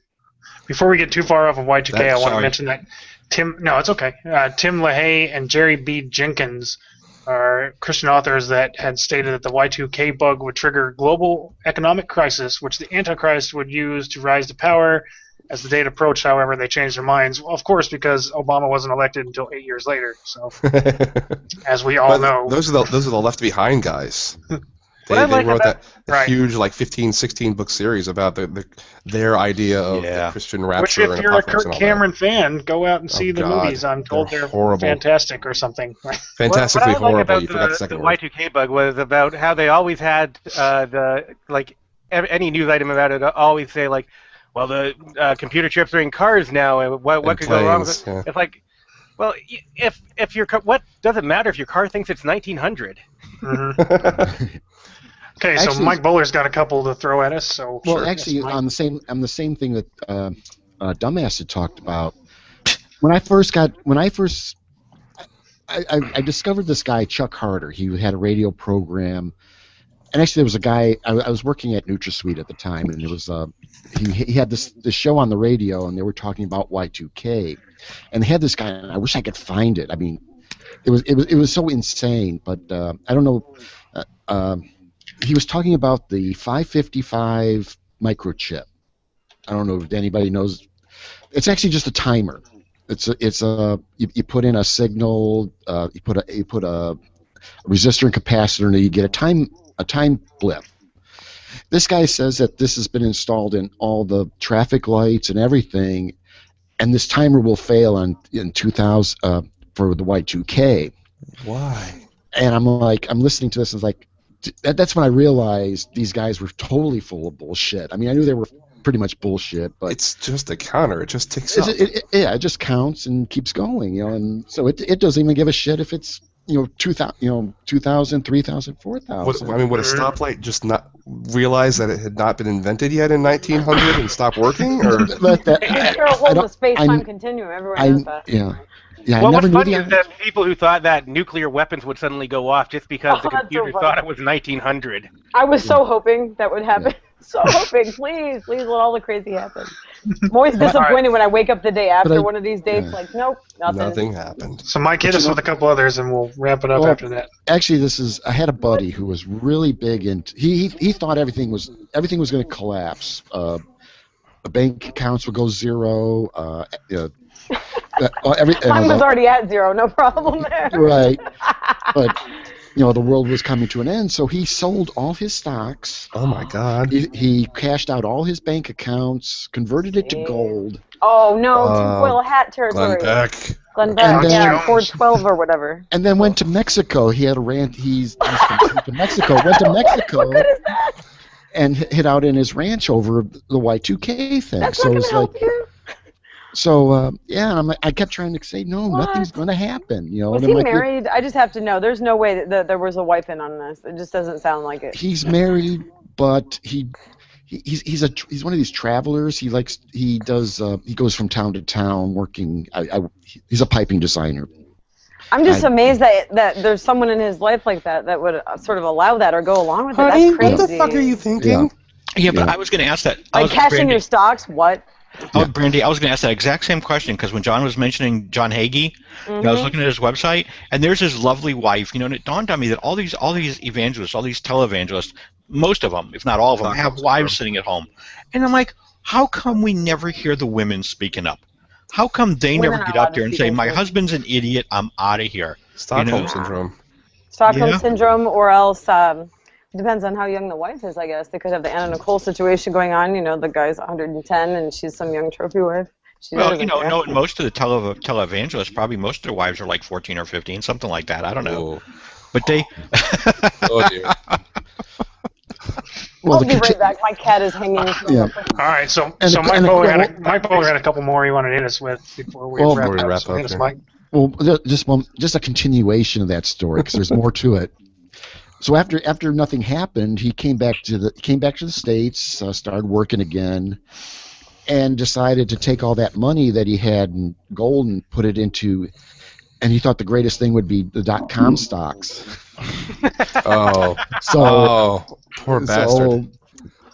Before we get too far off of Y2K, I want to mention that Tim LaHaye and Jerry B. Jenkins are Christian authors that had stated that the Y2K bug would trigger global economic crisis, which the Antichrist would use to rise to power. As the date approached, however, they changed their minds. Well, of course, because Obama wasn't elected until 8 years later. So, as we all know, those are the Left Behind guys. They wrote that right. huge, like 15, 16 book series about their idea of the Christian rapture. Which, if you're a Kirk Cameron fan, go out and see the movies. I'm told they're horrible. Fantastic or something. Fantastically what I horrible. About you forgot the second word. The Y2K bug was about how they always had any news item about it always say like, well, the computer chips are in cars now, and what could go wrong with it? Yeah. It's like, well, if your what doesn't matter if your car thinks it's 1900. Mm-hmm. Okay, so actually, Mike Bowler's got a couple to throw at us. So actually, on the same thing that Dumbass had talked about. I discovered this guy Chuck Harder. He had a radio program, and actually there was a guy. I was working at NutraSweet at the time, and there was he had this show on the radio, and they were talking about Y2K, and they had this guy. And I wish I could find it. I mean, it was so insane, but I don't know. He was talking about the 555 microchip. I don't know if anybody knows. It's actually just a timer. You put in a signal. You put a resistor and capacitor, and you get a time blip. This guy says that this has been installed in all the traffic lights and everything, and this timer will fail in 2000 for the Y2K. Why? And I'm listening to this, and it's like. That's when I realized these guys were totally full of bullshit. I mean, I knew they were pretty much bullshit, but it's just a counter. It just ticks up. It just counts and keeps going, and so it doesn't even give a shit if it's 2,000, 3,000, 4,000. I mean, would a stoplight just not realize that it had not been invented yet in 1900 and stop working? Or the space-time continuum. Everyone knows that. Yeah. Yeah, well, what's funny is that people who thought that nuclear weapons would suddenly go off just because the computer thought it was 1900. I was so hoping that would happen. Yeah. So hoping, please let all the crazy happen. I'm always disappointed when I wake up the day after one of these dates, like, nope, nothing happened. So Mike, hit us with a couple others, and we'll wrap it up after that. Actually, I had a buddy who was really big into. He thought everything was going to collapse. Bank accounts would go zero. Mine was already at zero, no problem there. Right, but the world was coming to an end, so he sold all his stocks. Oh my God! He cashed out all his bank accounts, converted it to gold. Oh no, tinfoil hat territory. Glenn Beck, yeah, 412 or whatever. And then went to Mexico. He had a ranch. He's to Mexico. Went to Mexico. How good is that? And hid out in his ranch over the Y2K thing. That's not gonna help you. So I kept trying to say no, nothing's going to happen. Was he married? I just have to know. There's no way that there was a wife in on this. It just doesn't sound like it. He's married, but he's one of these travelers. He goes from town to town working. He's a piping designer. I'm just amazed that there's someone in his life like that would sort of allow that or go along with it. Honey, That's crazy. What the fuck are you thinking? Yeah, but I was going to ask that. Like cashing your stocks? What? Oh, Brandy, I was going to ask that exact same question because when John was mentioning John Hagee, I was looking at his website, and there's his lovely wife. And it dawned on me that all these evangelists, all these televangelists, most of them, if not all of them, have wives sitting at home. And I'm like, how come we never hear the women speaking up? How come they never get up there and say, my husband's an idiot, I'm out of here? Stockholm Syndrome. Stockholm Syndrome, or else depends on how young the wife is, I guess. They could have the Anna Nicole situation going on. The guy's 110 and she's some young trophy wife. Most of the televangelists, probably most of their wives are like 14 or 15, something like that. I don't know. Whoa. But they... Oh, dear. We'll be right back. My cat is hanging. Yeah. All right, so Mike Bowler had a couple more he wanted to hit us with before we wrap up. Mike. Well, just a continuation of that story because there's more to it. So after nothing happened, he came back to the States, started working again, and decided to take all that money that he had in gold and put it into. And he thought the greatest thing would be the .com stocks. Poor bastard.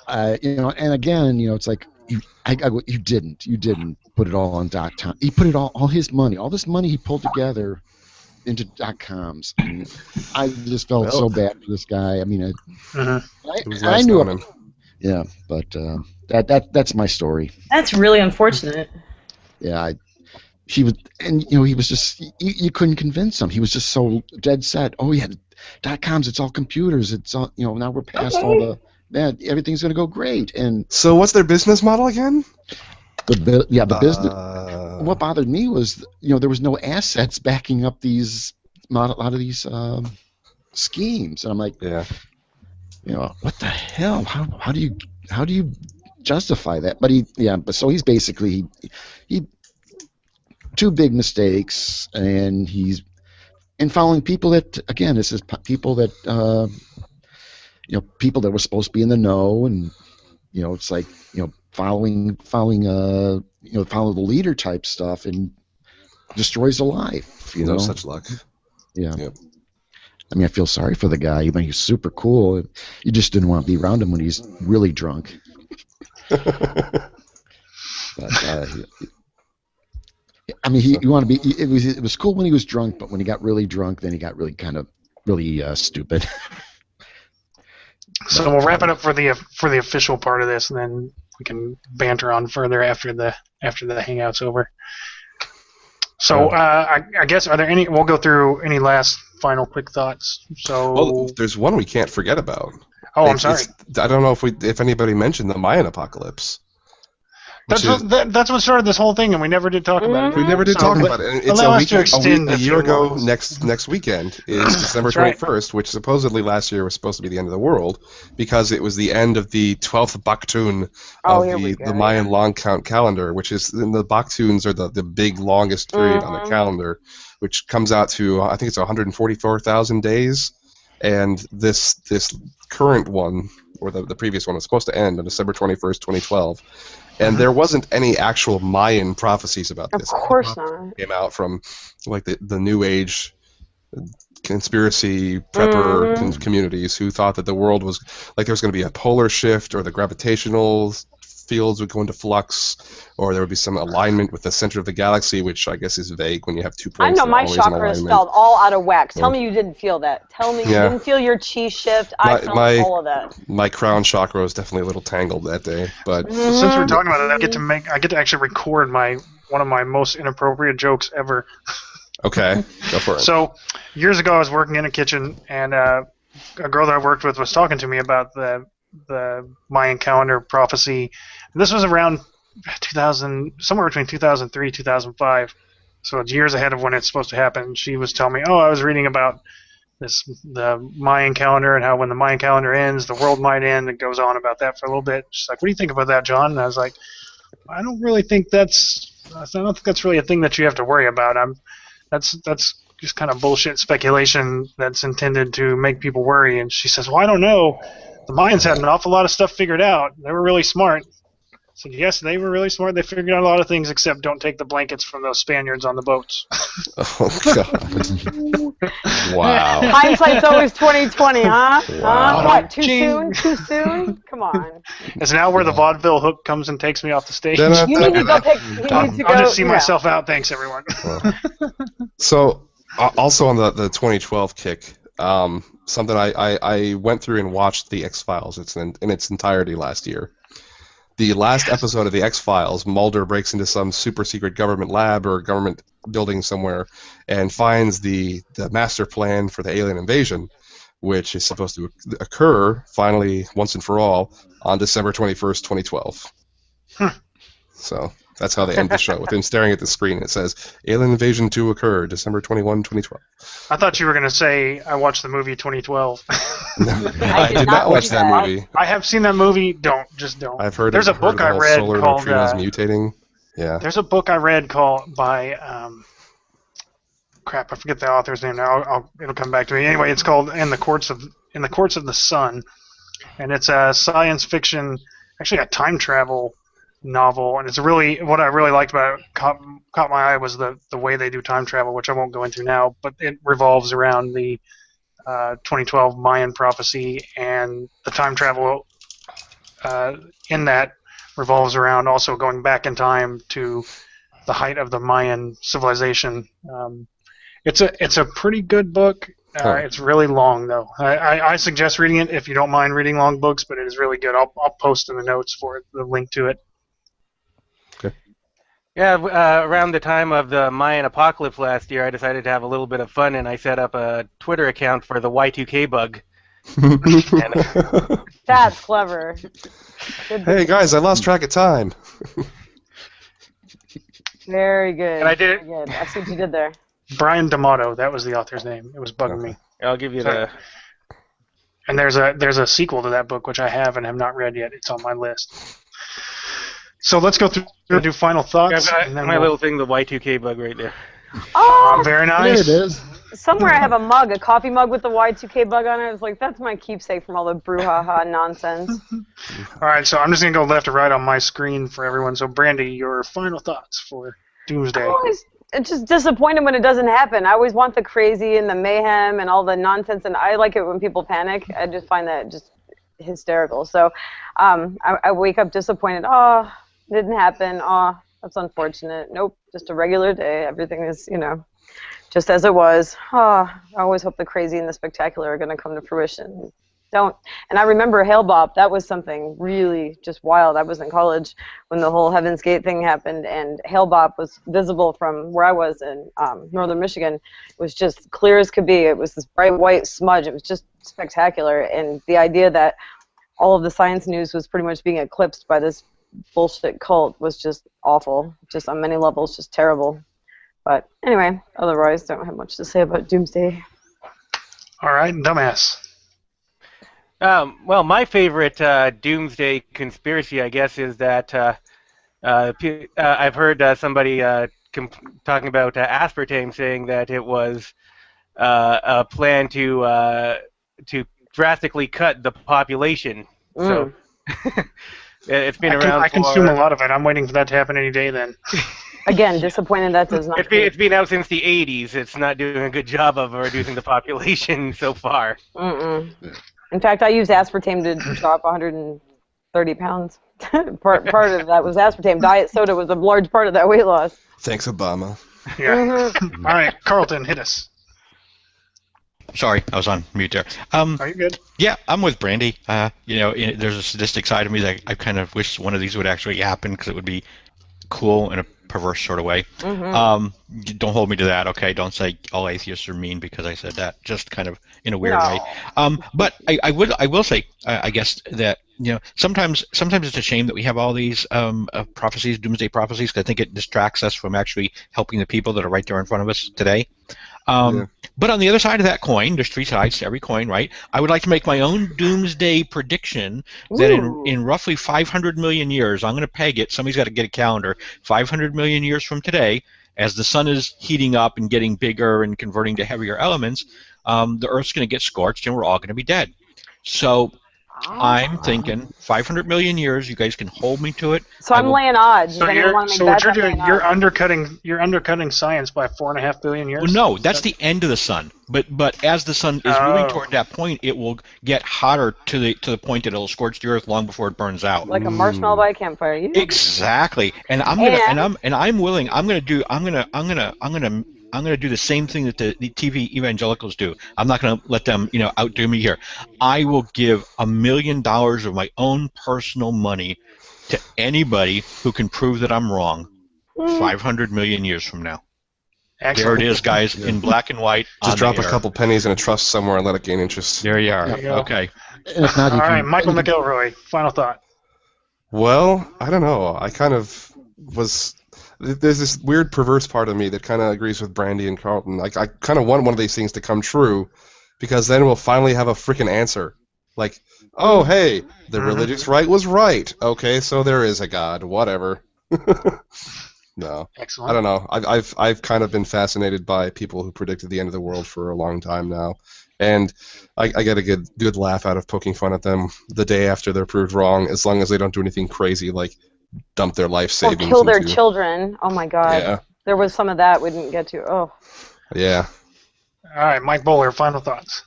And again, it's like you didn't put it all on .com. He put it all his money, all this money he pulled together into .coms. And I just felt so bad for this guy. I mean, I knew him. Yeah, but that's my story. That's really unfortunate. Yeah, he was just you couldn't convince him. He was just so dead set. Oh, he had .coms. It's all computers. It's all now we're past all the everything's going to go great. And so what's their business model again? The business. What bothered me was there was no assets backing up a lot of these schemes, and I'm like, what the hell? How do you justify that? But so he's basically he two big mistakes, and he's following people that, again, this is people that people that were supposed to be in the know, and it's like following follow the leader type stuff, and destroys a life. No such luck. Yeah. Yep. I mean, I feel sorry for the guy. I mean, he's super cool. You just didn't want to be around him when he's really drunk. But I mean, you want to be. It was cool when he was drunk, but when he got really drunk, then he got really kind of stupid. So we'll wrap it up for the official part of this, and then we can banter on further after the hangout's over. So I guess we'll go through any last final quick thoughts. So there's one we can't forget about. Oh, I'm sorry. I don't know if anybody mentioned the Mayan apocalypse. That's what started this whole thing, and we never did talk about it. We never did talk about it. It's a year ago next weekend is December 21st, which supposedly last year was supposed to be the end of the world because it was the end of the 12th Baktun of the Mayan long count calendar, which is the Baktuns are the big longest period on the calendar, which comes out to I think it's 144,000 days, and this current one or the previous one was supposed to end on December 21st, 2012. And there wasn't any actual Mayan prophecies about this. Of course not. It came out from like the New Age conspiracy prepper communities who thought that the world was like there was going to be a polar shift, or the gravitational fields would go into flux, or there would be some alignment with the center of the galaxy, which I guess is vague when you have 2 points. I know my chakras felt all out of whack. Tell me you didn't feel that. Tell me you didn't feel your chi shift. I felt all of that. My crown chakra was definitely a little tangled that day. But since we're talking about it, I get to actually record one of my most inappropriate jokes ever. Okay, go for it. So years ago, I was working in a kitchen, and a girl that I worked with was talking to me about the Mayan calendar prophecy. This was around 2000, somewhere between 2003 2005. So it's years ahead of when it's supposed to happen. She was telling me, I was reading about the Mayan calendar, and how when the Mayan calendar ends, the world might end. It goes on about that for a little bit. She's like, "What do you think about that, John?" And I was like, "I don't think that's really a thing that you have to worry about. That's just kind of bullshit speculation that's intended to make people worry." And she says, "Well, I don't know. The Mayans had an awful lot of stuff figured out. They were really smart." I said, "Yes, they were really smart. They figured out a lot of things, except don't take the blankets from those Spaniards on the boats." Oh, God. Wow. Hindsight's always 20/20, huh? Wow. What? Too soon? Too soon? Come on. It's now where the vaudeville hook comes and takes me off the stage. You need to go pick. I'll just see myself out. Thanks, everyone. So, also on the 2012 kick, something I went through and watched the X-Files. It's in its entirety last year. The last episode of the X-Files, Mulder breaks into some super secret government lab or government building somewhere and finds the master plan for the alien invasion, which is supposed to occur finally once and for all on December 21st, 2012. So that's how they end the show, with him staring at the screen. It says, "Alien invasion to occur December 21, 2012. I thought you were going to say, "I watched the movie 2012. I did not watch that movie. I have seen that movie. Don't. I've heard there's a book I read called mutating. Yeah. There's a book I read called by crap, I forget the author's name now. It'll come back to me. Anyway, it's called In the Courts of the Sun, and it's a science fiction, actually a time travel novel, and it's really, what I really liked about it, caught my eye, was the way they do time travel, which I won't go into now, but it revolves around the 2012 Mayan prophecy, and the time travel in that revolves around also going back in time to the height of the Mayan civilization. It's a pretty good book. It's really long, though. I suggest reading it if you don't mind reading long books, but it is really good. I'll post in the notes for it, the link to it. Yeah, around the time of the Mayan apocalypse last year, I decided to have a little bit of fun, and I set up a Twitter account for the Y2K bug. That's clever. Hey guys, I lost track of time. Very good. And I did it. Very good. I see what you did there. Brian D'Amato, that was the author's name. It was bugging me. I'll give you Sorry. the. And there's a sequel to that book which I have and have not read yet. It's on my list. So let's go through and do final thoughts. I've got and then my little thing, the Y2K bug, right there. Oh, very nice. There it is. somewhere I have a mug, a coffee mug with the Y2K bug on it. I was like, that's my keepsake from all the brouhaha nonsense. All right, so I'm just going to go left to right on my screen for everyone. So, Brandy, your final thoughts for Doomsday. I'm always just disappointed when it doesn't happen. I always want the crazy and the mayhem and all the nonsense, and I like it when people panic. I just find that just hysterical. So I wake up disappointed. Oh, it didn't happen. Oh, that's unfortunate. Nope, just a regular day. Everything is, just as it was. Oh, I always hope the crazy and the spectacular are going to come to fruition. Don't. And I remember Hail Bop. That was something really just wild. I was in college when the whole Heaven's Gate thing happened, and Hail Bop was visible from where I was in northern Michigan. It was just clear as could be. It was this bright white smudge. It was just spectacular. And the idea that all of the science news was pretty much being eclipsed by this bullshit cult was just awful. Just on many levels, just terrible. But anyway, otherwise, don't have much to say about Doomsday. All right, dumbass. Well, my favorite Doomsday conspiracy, I guess, is that I've heard somebody talking about aspartame, saying that it was a plan to drastically cut the population. So it's been around. I consume a lot of it. I'm waiting for that to happen any day. Then. Again, disappointed that does not. It's been out since the 80s. It's not doing a good job of reducing the population so far. In fact, I used aspartame to drop 130 pounds. part of that was aspartame. Diet soda was a large part of that weight loss. Thanks, Obama. Yeah. All right, Carlton, hit us. Sorry, I was on mute there. Are you good? Yeah, I'm with Brandy. There's a sadistic side of me that I kind of wish one of these would actually happen because it would be cool in a perverse sort of way. Don't hold me to that, okay? Don't say all atheists are mean because I said that. Just kind of in a weird way. But I will say, I guess that sometimes it's a shame that we have all these prophecies, doomsday prophecies, because I think it distracts us from actually helping the people that are right there in front of us today. But on the other side of that coin, there's three sides to every coin, right? I would like to make my own doomsday prediction that in roughly 500 million years, I'm going to peg it, somebody's got to get a calendar, 500 million years from today, as the sun is heating up and getting bigger and converting to heavier elements, the Earth's going to get scorched and we're all going to be dead. So I'm thinking 500 million years. You guys can hold me to it. So I'm laying odds. So what you're doing, you're undercutting science by 4.5 billion years. Well, no, that's the end of the sun. But as the sun is moving toward that point, it will get hotter to the point that it'll scorch the Earth long before it burns out. Like a marshmallow by a campfire. Exactly. And I'm willing. I'm gonna do the same thing that the TV evangelicals do. I'm not going to let them, outdo me here. I will give $1 million of my own personal money to anybody who can prove that I'm wrong 500 million years from now. Excellent. There it is, guys, in black and white. Just drop a couple pennies in a trust somewhere and let it gain interest. There you are. Okay. All right, Michael McElroy, final thought. Well, I don't know. I kind of was... There's this weird perverse part of me that kind of agrees with Brandy and Carlton. I kind of want one of these things to come true because then we'll finally have a freaking answer. Like, oh, hey, the religious right was right. Okay, so there is a God. Whatever. No. Excellent. I don't know. I've kind of been fascinated by people who predicted the end of the world for a long time now. And I get a good laugh out of poking fun at them the day after they're proved wrong, as long as they don't do anything crazy like dump their life savings. Or kill their children. Oh my God. Yeah. There was some of that we didn't get to. Oh. Yeah. All right, Mike Bowler, final thoughts.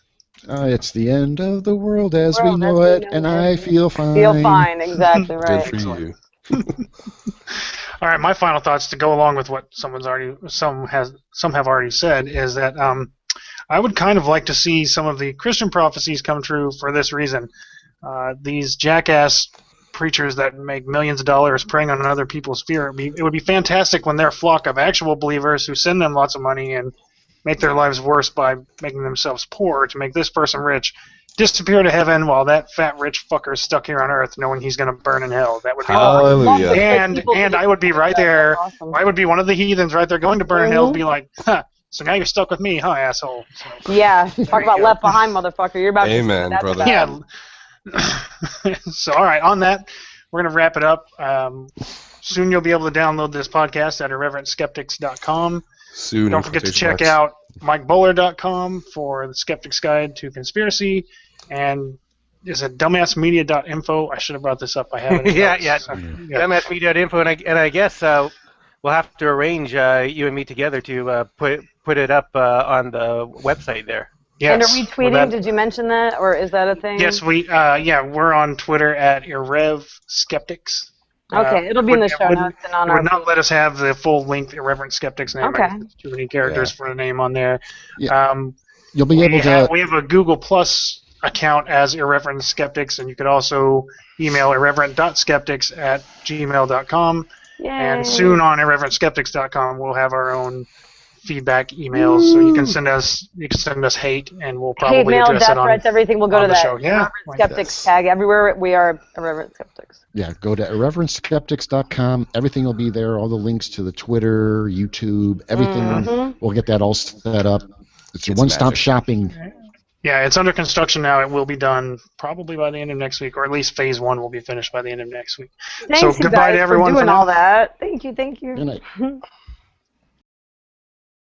It's the end of the world as we know it, and I feel fine. Feel fine, exactly right. Good for you. All right, my final thoughts to go along with what some have already said is that I would kind of like to see some of the Christian prophecies come true for this reason. These jackass preachers that make millions of dollars preying on other people's fear. It would be fantastic when their flock of actual believers who send them lots of money and make their lives worse by making themselves poor to make this person rich disappear to heaven while that fat rich fucker is stuck here on earth knowing he's going to burn in hell. That would be Hallelujah. And I would be right there. Awesome. I would be one of the heathens right there going to burn in hell and be like, huh, so now you're stuck with me, huh, asshole? So, yeah, talk about left behind, motherfucker. You're about Amen, to brother. yeah. So, all right, on that, we're going to wrap it up. Soon you'll be able to download this podcast at irreverentskeptics.com. Soon. Don't forget to check out MikeBowler.com for the Skeptic's Guide to Conspiracy. And is it dumbassmedia.info? I should have brought this up. I haven't. Yeah. Dumbassmedia.info, and I guess we'll have to arrange you and me together to put it up on the website there. Yes. And are retweeting? Did you mention that, or is that a thing? Yes, we're on Twitter at Irrev Skeptics. Okay, it'll be in the show notes and on our. Would not let us have the full length Irreverent Skeptics name. Okay. There's too many characters for a name on there. Yeah. You'll be able to. We have a Google Plus account as Irreverent Skeptics, and you could also email irreverent.skeptics@gmail.com. Yay. And soon on irreverentskeptics.com we'll have our own feedback emails, so you can send us hate, and we'll probably hate mail, address death it on threats, everything will go to the that show. Yeah. Irreverent Skeptics tag everywhere. We are Irreverent Skeptics. Yeah, go to irreverentskeptics.com. Everything will be there. All the links to the Twitter, YouTube, everything. Mm-hmm. We'll get that all set up. It's one-stop shopping. Yeah, it's under construction now. It will be done probably by the end of next week, or at least phase 1 will be finished by the end of next week. Thanks, so you goodbye guys, to everyone for doing now. all that. Thank you. Good night.